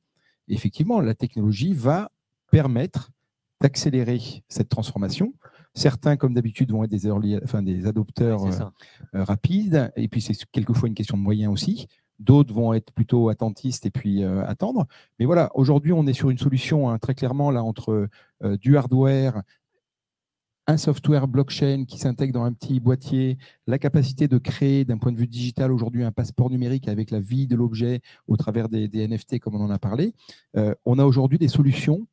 Et effectivement, la technologie va permettre d'accélérer cette transformation. Certains, comme d'habitude, vont être des adopteurs rapides. Et puis, c'est quelquefois une question de moyens aussi. D'autres vont être plutôt attentistes et puis attendre. Mais voilà, aujourd'hui, on est sur une solution très clairement là, entre du hardware, un software blockchain qui s'intègre dans un petit boîtier, la capacité de créer d'un point de vue digital aujourd'hui un passeport numérique avec la vie de l'objet au travers des NFT comme on en a parlé. On a aujourd'hui des solutions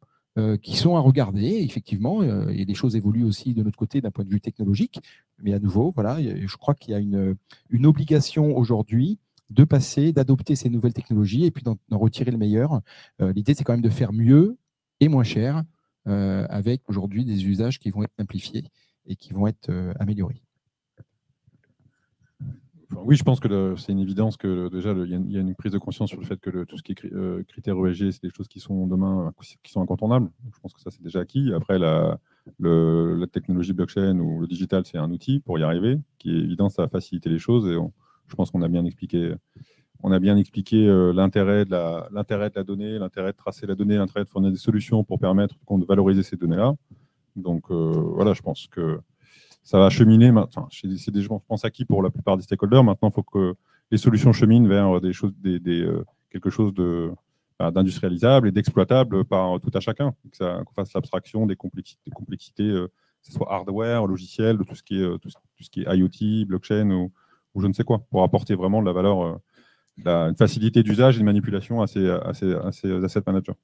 qui sont à regarder, effectivement, et les choses évoluent aussi de notre côté d'un point de vue technologique. Mais à nouveau, voilà, je crois qu'il y a une obligation aujourd'hui de passer, d'adopter ces nouvelles technologies et puis d'en retirer le meilleur. L'idée, c'est quand même de faire mieux et moins cher, avec aujourd'hui des usages qui vont être simplifiés et qui vont être améliorés. Oui, je pense que c'est une évidence que déjà, il y a une prise de conscience sur le fait que tout ce qui est critères ESG, c'est des choses qui sont demain qui sont incontournables. Donc, je pense que ça, c'est déjà acquis. Après, la technologie blockchain ou le digital, c'est un outil pour y arriver, qui est évident, ça va faciliter les choses. Et je pense qu'on a bien expliqué l'intérêt de la donnée, l'intérêt de tracer la donnée, l'intérêt de fournir des solutions pour permettre de valoriser ces données-là. Donc, voilà, je pense que ça va cheminer. Enfin, c'est des gens, je pense, acquis pour la plupart des stakeholders. Maintenant, il faut que les solutions cheminent vers quelque chose d'industrialisable et d'exploitable par tout à chacun. Qu'on fasse l'abstraction des complexités, que ce soit hardware, logiciel, de tout ce qui est IoT, blockchain ou je ne sais quoi, pour apporter vraiment de la valeur, une facilité d'usage et de manipulation à ces asset managers.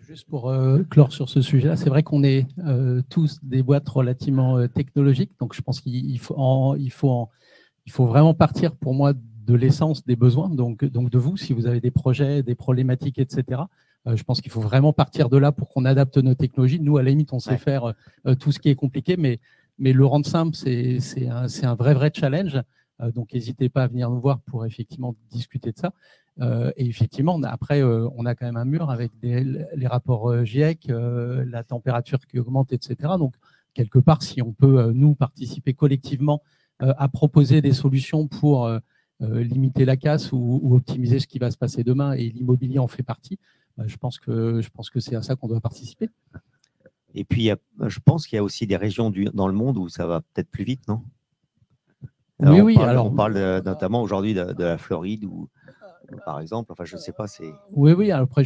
Juste pour clore sur ce sujet-là, c'est vrai qu'on est tous des boîtes relativement technologiques, donc je pense qu'il faut il faut vraiment partir pour moi de l'essence des besoins, donc de vous, si vous avez des projets, des problématiques, etc. Je pense qu'il faut vraiment partir de là pour qu'on adapte nos technologies. Nous, à la limite, on sait faire tout ce qui est compliqué, mais le rendre simple, c'est un vrai challenge. Donc, n'hésitez pas à venir nous voir pour effectivement discuter de ça. Et effectivement, après, on a quand même un mur avec les rapports GIEC, la température qui augmente, etc. Donc, quelque part, si on peut, nous, participer collectivement à proposer des solutions pour limiter la casse ou optimiser ce qui va se passer demain, et l'immobilier en fait partie, je pense que c'est à ça qu'on doit participer. Et puis, je pense qu'il y a aussi des régions dans le monde où ça va peut-être plus vite, non? Oui. On parle notamment aujourd'hui de la Floride ou par exemple, enfin je ne sais pas. Oui. Après,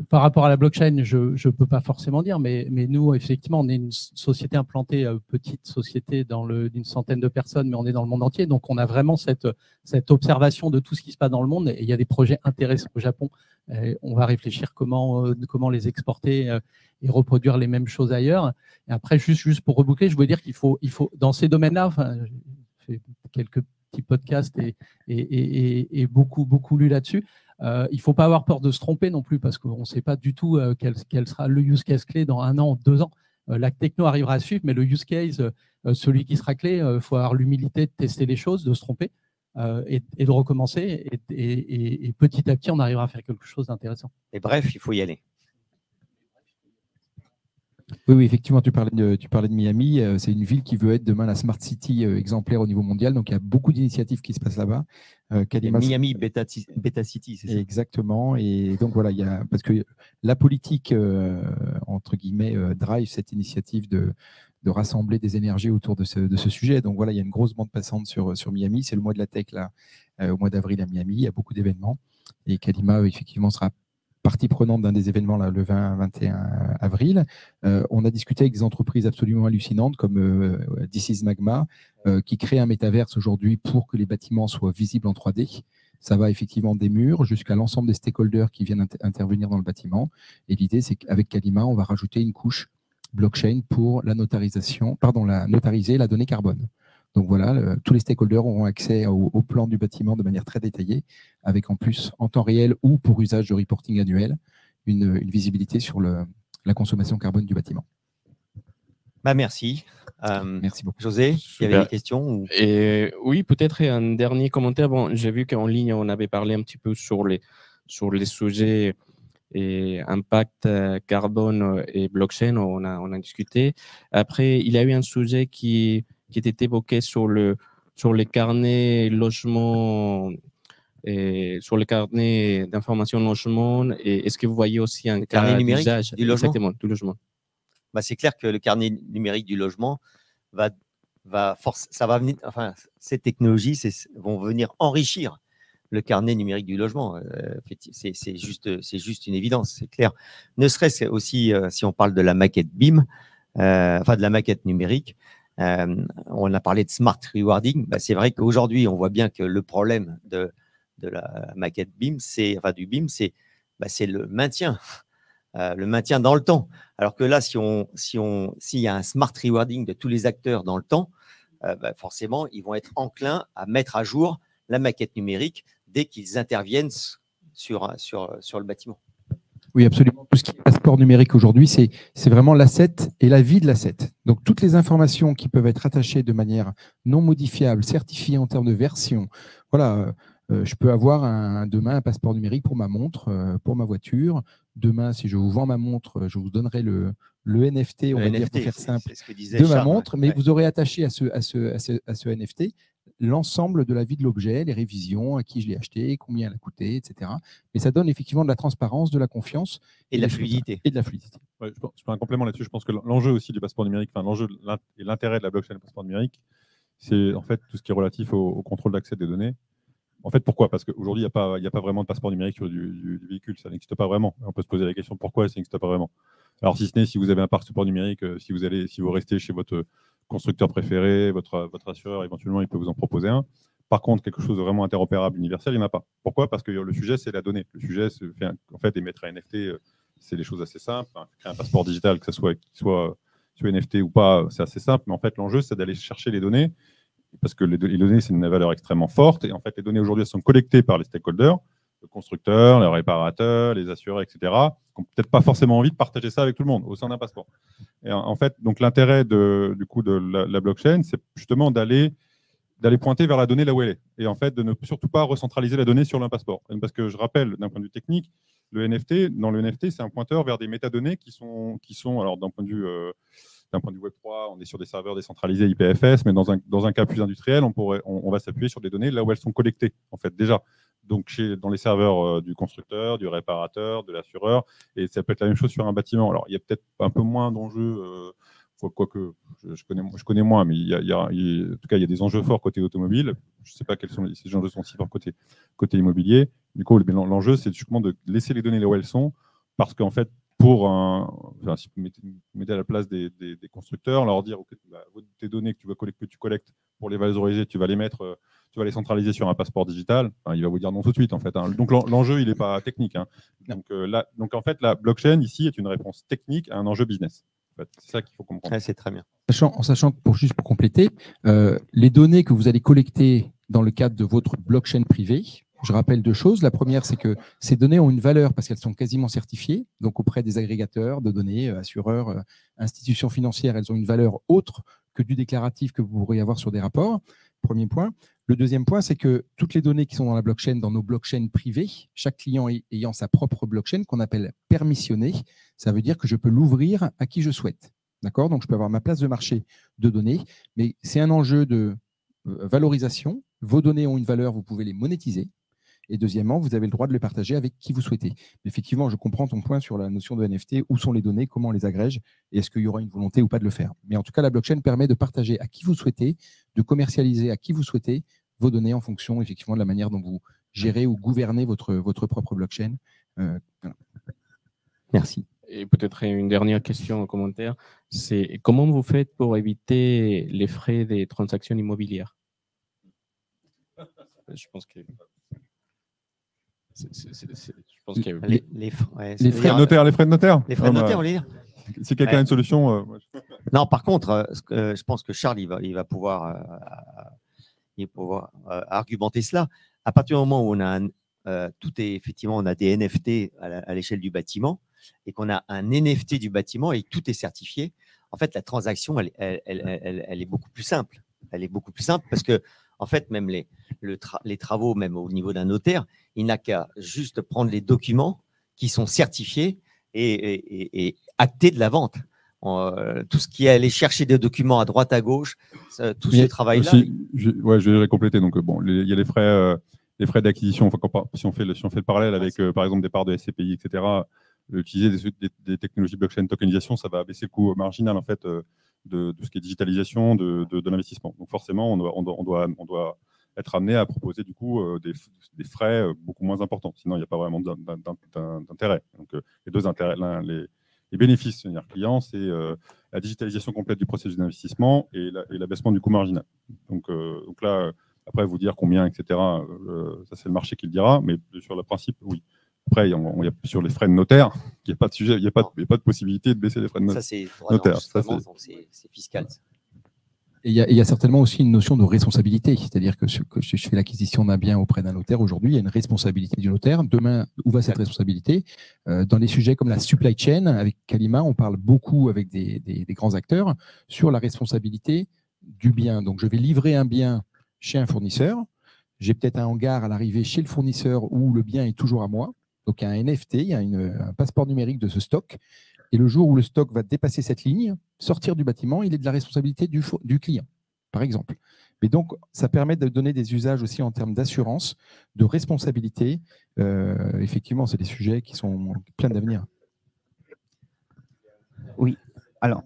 par rapport à la blockchain, je ne peux pas forcément dire, mais nous, effectivement, on est une société implantée, petite société d'une centaine de personnes, mais on est dans le monde entier. Donc, on a vraiment cette observation de tout ce qui se passe dans le monde. Et il y a des projets intéressants au Japon. On va réfléchir comment les exporter et reproduire les mêmes choses ailleurs. Et après, juste pour reboucler, je veux dire qu'il faut dans ces domaines-là, j'ai fait quelques petits podcasts et beaucoup lu là-dessus. Il ne faut pas avoir peur de se tromper non plus, parce qu'on ne sait pas du tout quel sera le use case clé dans 1 an, 2 ans. La techno arrivera à suivre, mais le use case, celui qui sera clé, il faut avoir l'humilité de tester les choses, de se tromper et de recommencer. Et petit à petit, on arrivera à faire quelque chose d'intéressant. Et bref, il faut y aller. Oui, effectivement, tu parlais de Miami. C'est une ville qui veut être demain la Smart City exemplaire au niveau mondial. Donc, il y a beaucoup d'initiatives qui se passent là-bas. Miami Beta City, c'est ça? Exactement. Et donc, voilà, parce que la politique, entre guillemets, drive cette initiative de rassembler des énergies autour de ce sujet. Donc, voilà, il y a une grosse bande passante sur Miami. C'est le mois de la tech, là, au mois d'avril à Miami. Il y a beaucoup d'événements. Et Kalima, effectivement, sera partie prenante d'un des événements là, le 20-21 avril. On a discuté avec des entreprises absolument hallucinantes comme This is Magma, qui crée un métaverse aujourd'hui pour que les bâtiments soient visibles en 3D. Ça va effectivement des murs jusqu'à l'ensemble des stakeholders qui viennent intervenir dans le bâtiment. Et l'idée, c'est qu'avec Kalima, on va rajouter une couche blockchain pour notariser la donnée carbone. Donc voilà, tous les stakeholders auront accès au plan du bâtiment de manière très détaillée, avec en plus, en temps réel ou pour usage de reporting annuel, une visibilité sur la consommation carbone du bâtiment. Merci. Merci beaucoup. José, il y avait des questions Oui, peut-être un dernier commentaire. Bon, j'ai vu qu'en ligne, on avait parlé un petit peu sur les sujets et impact carbone et blockchain, on a discuté. Après, il y a eu un sujet qui était évoqué sur les carnets logement et sur les carnets d'information logement. Et est-ce que vous voyez aussi un carnet numérique du logement? Exactement, du logement. C'est clair que le carnet numérique du logement ces technologies vont venir enrichir le carnet numérique du logement. C'est juste une évidence, c'est clair. Ne serait-ce aussi, si on parle de la maquette BIM, de la maquette numérique, on a parlé de smart rewarding. C'est vrai qu'aujourd'hui, on voit bien que le problème de la maquette BIM, du BIM, c'est le maintien. Le maintien dans le temps. Alors que là, s'il y a un smart rewarding de tous les acteurs dans le temps, forcément, ils vont être enclins à mettre à jour la maquette numérique dès qu'ils interviennent sur le bâtiment. Oui, absolument. Tout ce qui est passeport numérique aujourd'hui, c'est vraiment l'asset et la vie de l'asset. Donc, toutes les informations qui peuvent être attachées de manière non modifiable, certifiées en termes de version. Voilà, je peux avoir demain un passeport numérique pour ma montre, pour ma voiture. Demain, si je vous vends ma montre, je vous donnerai le NFT, on va dire pour faire simple, de ma montre, mais vous aurez attaché à ce NFT l'ensemble de la vie de l'objet, les révisions, à qui je l'ai acheté, combien elle a coûté, etc. Mais ça donne effectivement de la transparence, de la confiance et de la fluidité. Ouais, je fais un complément là-dessus. Je pense que l'enjeu aussi du passeport numérique, l'enjeu et l'intérêt de la blockchain et du passeport numérique, c'est en fait tout ce qui est relatif au contrôle d'accès des données. En fait, pourquoi? Parce qu'aujourd'hui, il n'y a pas vraiment de passeport numérique sur du véhicule. Ça n'existe pas vraiment. On peut se poser la question pourquoi ça n'existe pas vraiment. Alors, si ce n'est si vous avez un passeport numérique, si vous restez chez votre constructeur préféré, votre assureur, éventuellement, il peut vous en proposer un. Par contre, quelque chose de vraiment interopérable, universel, il n'y en a pas. Pourquoi? Parce que le sujet, c'est la donnée. Le sujet, en fait, émettre un NFT, c'est des choses assez simples. Créer un passeport digital, que ce soit NFT ou pas, c'est assez simple. Mais en fait, l'enjeu, c'est d'aller chercher les données parce que les données, c'est une valeur extrêmement forte. Et en fait, les données aujourd'hui, elles sont collectées par les stakeholders, le constructeur, les réparateurs, les assureurs, etc., qui n'ont peut-être pas forcément envie de partager ça avec tout le monde au sein d'un passeport. Et en fait, donc l'intérêt de la blockchain, c'est justement d'aller pointer vers la donnée là où elle est. Et en fait, de ne surtout pas recentraliser la donnée sur un passeport. Parce que je rappelle, d'un point de vue technique, dans le NFT, c'est un pointeur vers des métadonnées qui sont alors d'un point de vue Web3, on est sur des serveurs décentralisés IPFS, mais dans un cas plus industriel, on va s'appuyer sur des données là où elles sont collectées, en fait, déjà. Donc, dans les serveurs du constructeur, du réparateur, de l'assureur, et ça peut être la même chose sur un bâtiment. Alors, il y a peut-être un peu moins d'enjeux, quoique je connais moins, mais en tout cas, il y a des enjeux forts côté automobile. Je ne sais pas quels sont ces enjeux sont si forts côté immobilier. Du coup, l'enjeu, c'est justement de laisser les données là où elles sont, parce qu'en fait, si vous mettez à la place des constructeurs, leur dire okay, tes données que tu collectes pour les valoriser, tu vas les centraliser sur un passeport digital, il va vous dire non tout de suite en fait. Donc l'enjeu il n'est pas technique. Donc en fait la blockchain ici est une réponse technique à un enjeu business. En fait, c'est ça qu'il faut comprendre. C'est très bien. En sachant que juste pour compléter, les données que vous allez collecter dans le cadre de votre blockchain privée. Je rappelle deux choses. La première, c'est que ces données ont une valeur parce qu'elles sont quasiment certifiées. Donc, auprès des agrégateurs de données, assureurs, institutions financières, elles ont une valeur autre que du déclaratif que vous pourriez avoir sur des rapports. Premier point. Le deuxième point, c'est que toutes les données qui sont dans la blockchain, dans nos blockchains privées, chaque client ayant sa propre blockchain qu'on appelle permissionnée, ça veut dire que je peux l'ouvrir à qui je souhaite. D'accord ? Donc, je peux avoir ma place de marché de données, mais c'est un enjeu de valorisation. Vos données ont une valeur, vous pouvez les monétiser. Et deuxièmement, vous avez le droit de les partager avec qui vous souhaitez. Effectivement, je comprends ton point sur la notion de NFT. Où sont les données? Comment on les agrège? Et est-ce qu'il y aura une volonté ou pas de le faire? Mais en tout cas, la blockchain permet de partager à qui vous souhaitez, de commercialiser à qui vous souhaitez vos données en fonction effectivement de la manière dont vous gérez ou gouvernez votre propre blockchain. Voilà. Merci. Et peut-être une dernière question en commentaire, c'est comment vous faites pour éviter les frais des transactions immobilières? Je pense que... Je pense qu'il y a les frais de notaire. Les frais de notaire, on les dit. Si quelqu'un a une solution. Non, par contre, je pense que Charles, il va pouvoir argumenter cela. À partir du moment où on a on a des NFT à l'échelle du bâtiment et qu'on a un NFT du bâtiment et que tout est certifié, en fait, la transaction, elle est beaucoup plus simple. Elle est beaucoup plus simple parce que, en fait, même les travaux, même au niveau d'un notaire, il n'a qu'à juste prendre les documents qui sont certifiés et actés de la vente. Tout ce qui est aller chercher des documents à droite, à gauche, tout ce travail-là. Je vais compléter. Donc, il y a les frais d'acquisition. Si on fait le parallèle avec, par exemple, des parts de SCPI, etc., utiliser des technologies blockchain tokenisation, ça va baisser le coût marginal, en fait, de ce qui est digitalisation de l'investissement. Donc forcément, on doit être amené à proposer du coup des frais beaucoup moins importants. Sinon, il n'y a pas vraiment d'intérêt. Donc les deux intérêts, les bénéfices, c'est-à-dire client, c'est la digitalisation complète du processus d'investissement et l'abaissement du coût marginal. Donc là, après vous dire combien, etc. Ça c'est le marché qui le dira, mais sur le principe, oui. Après, il y a sur les frais de notaire, il n'y a pas de sujet, il n'y a pas de possibilité de baisser les frais de notaire. Ça, c'est notaire. C'est fiscal. Et il y a certainement aussi une notion de responsabilité, c'est-à-dire que si je fais l'acquisition d'un bien auprès d'un notaire, aujourd'hui, il y a une responsabilité du notaire. Demain, où va cette responsabilité? Dans des sujets comme la supply chain, avec Kalima, on parle beaucoup avec des grands acteurs sur la responsabilité du bien. Donc, je vais livrer un bien chez un fournisseur. J'ai peut-être un hangar à l'arrivée chez le fournisseur où le bien est toujours à moi. Donc, il y a un NFT, il y a un passeport numérique de ce stock. Et le jour où le stock va dépasser cette ligne, sortir du bâtiment, il est de la responsabilité du client, par exemple. Mais donc, ça permet de donner des usages aussi en termes d'assurance, de responsabilité. Effectivement, c'est des sujets qui sont pleins d'avenir. Oui, alors.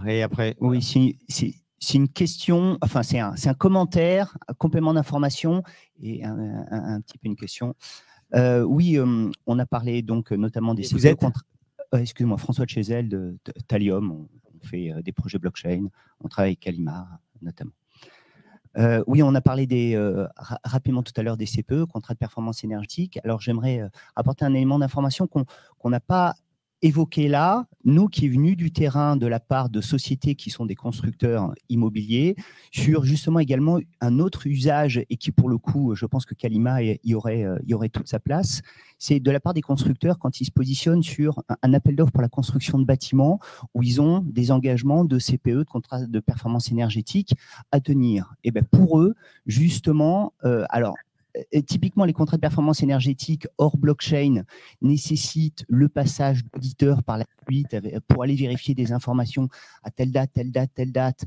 Et après. Oui, c'est une question, enfin, c'est un commentaire, un complément d'information et un petit peu une question. Oui, on a parlé donc notamment des CPE. Excusez-moi, François de Chézel de Thallium. On fait des projets blockchain. On travaille avec Kalima notamment. Oui, on a parlé rapidement tout à l'heure des CPE, contrats de performance énergétique. Alors, j'aimerais apporter un élément d'information qu'on n'a pas évoqué là, nous qui est venu du terrain de la part de sociétés qui sont des constructeurs immobiliers, sur justement également un autre usage et qui pour le coup, je pense que Kalima y aurait toute sa place, c'est de la part des constructeurs quand ils se positionnent sur un appel d'offres pour la construction de bâtiments où ils ont des engagements de CPE, de contrat de performance énergétique à tenir. Et bien pour eux, justement, typiquement, les contrats de performance énergétique hors blockchain nécessitent le passage d'auditeur par la suite pour aller vérifier des informations à telle date, telle date, telle date.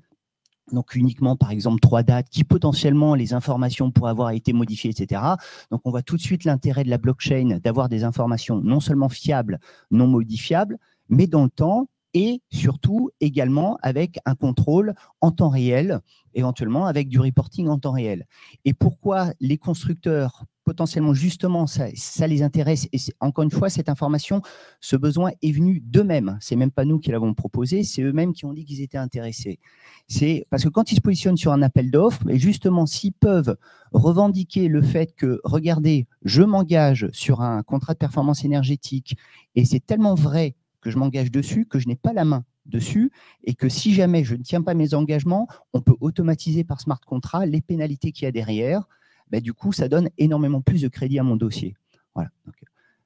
Donc uniquement, par exemple, 3 dates qui potentiellement, les informations pourraient avoir été modifiées, etc. Donc on voit tout de suite l'intérêt de la blockchain d'avoir des informations non seulement fiables, non modifiables, mais dans le temps, et surtout également avec un contrôle en temps réel, éventuellement avec du reporting en temps réel. Et pourquoi les constructeurs, potentiellement justement, ça les intéresse, et encore une fois, cette information, ce besoin est venu d'eux-mêmes. C'est même pas nous qui l'avons proposé, c'est eux-mêmes qui ont dit qu'ils étaient intéressés. C'est parce que quand ils se positionnent sur un appel d'offres, et justement, s'ils peuvent revendiquer le fait que, regardez, je m'engage sur un contrat de performance énergétique, et c'est tellement vrai que je m'engage dessus, que je n'ai pas la main dessus, et que si jamais je ne tiens pas mes engagements, on peut automatiser par smart contract les pénalités qu'il y a derrière. Ben, du coup, ça donne énormément plus de crédit à mon dossier. Voilà. Donc,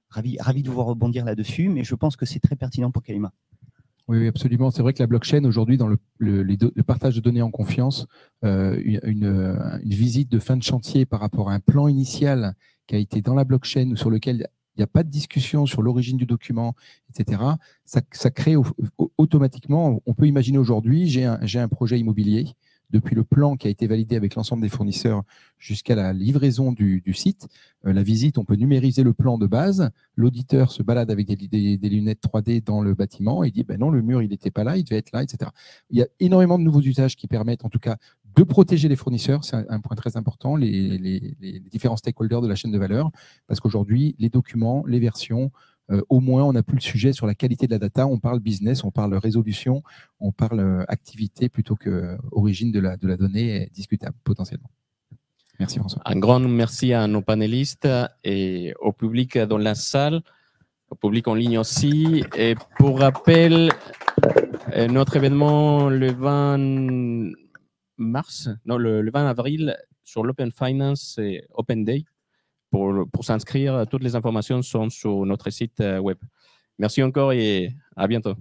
ravi de vous rebondir là-dessus, mais je pense que c'est très pertinent pour Kalima. Oui, absolument. C'est vrai que la blockchain, aujourd'hui, dans le partage de données en confiance, une visite de fin de chantier par rapport à un plan initial qui a été dans la blockchain ou sur lequel il n'y a pas de discussion sur l'origine du document, etc. Ça crée automatiquement, on peut imaginer aujourd'hui, j'ai un projet immobilier, depuis le plan qui a été validé avec l'ensemble des fournisseurs jusqu'à la livraison du site. La visite, on peut numériser le plan de base. L'auditeur se balade avec des lunettes 3D dans le bâtiment et dit ben non, le mur, il n'était pas là, il devait être là, etc. Il y a énormément de nouveaux usages qui permettent en tout cas de protéger les fournisseurs, c'est un point très important, les différents stakeholders de la chaîne de valeur, parce qu'aujourd'hui, les documents, les versions, au moins, on n'a plus le sujet sur la qualité de la data, on parle business, on parle résolution, on parle activité plutôt que origine de la donnée discutable potentiellement. Merci François. Un grand merci à nos panélistes et au public dans la salle, au public en ligne aussi. Et pour rappel, notre événement le 20 mars, non, le 20 avril sur l'Open Finance et Open Day. Pour s'inscrire, toutes les informations sont sur notre site web. Merci encore et à bientôt.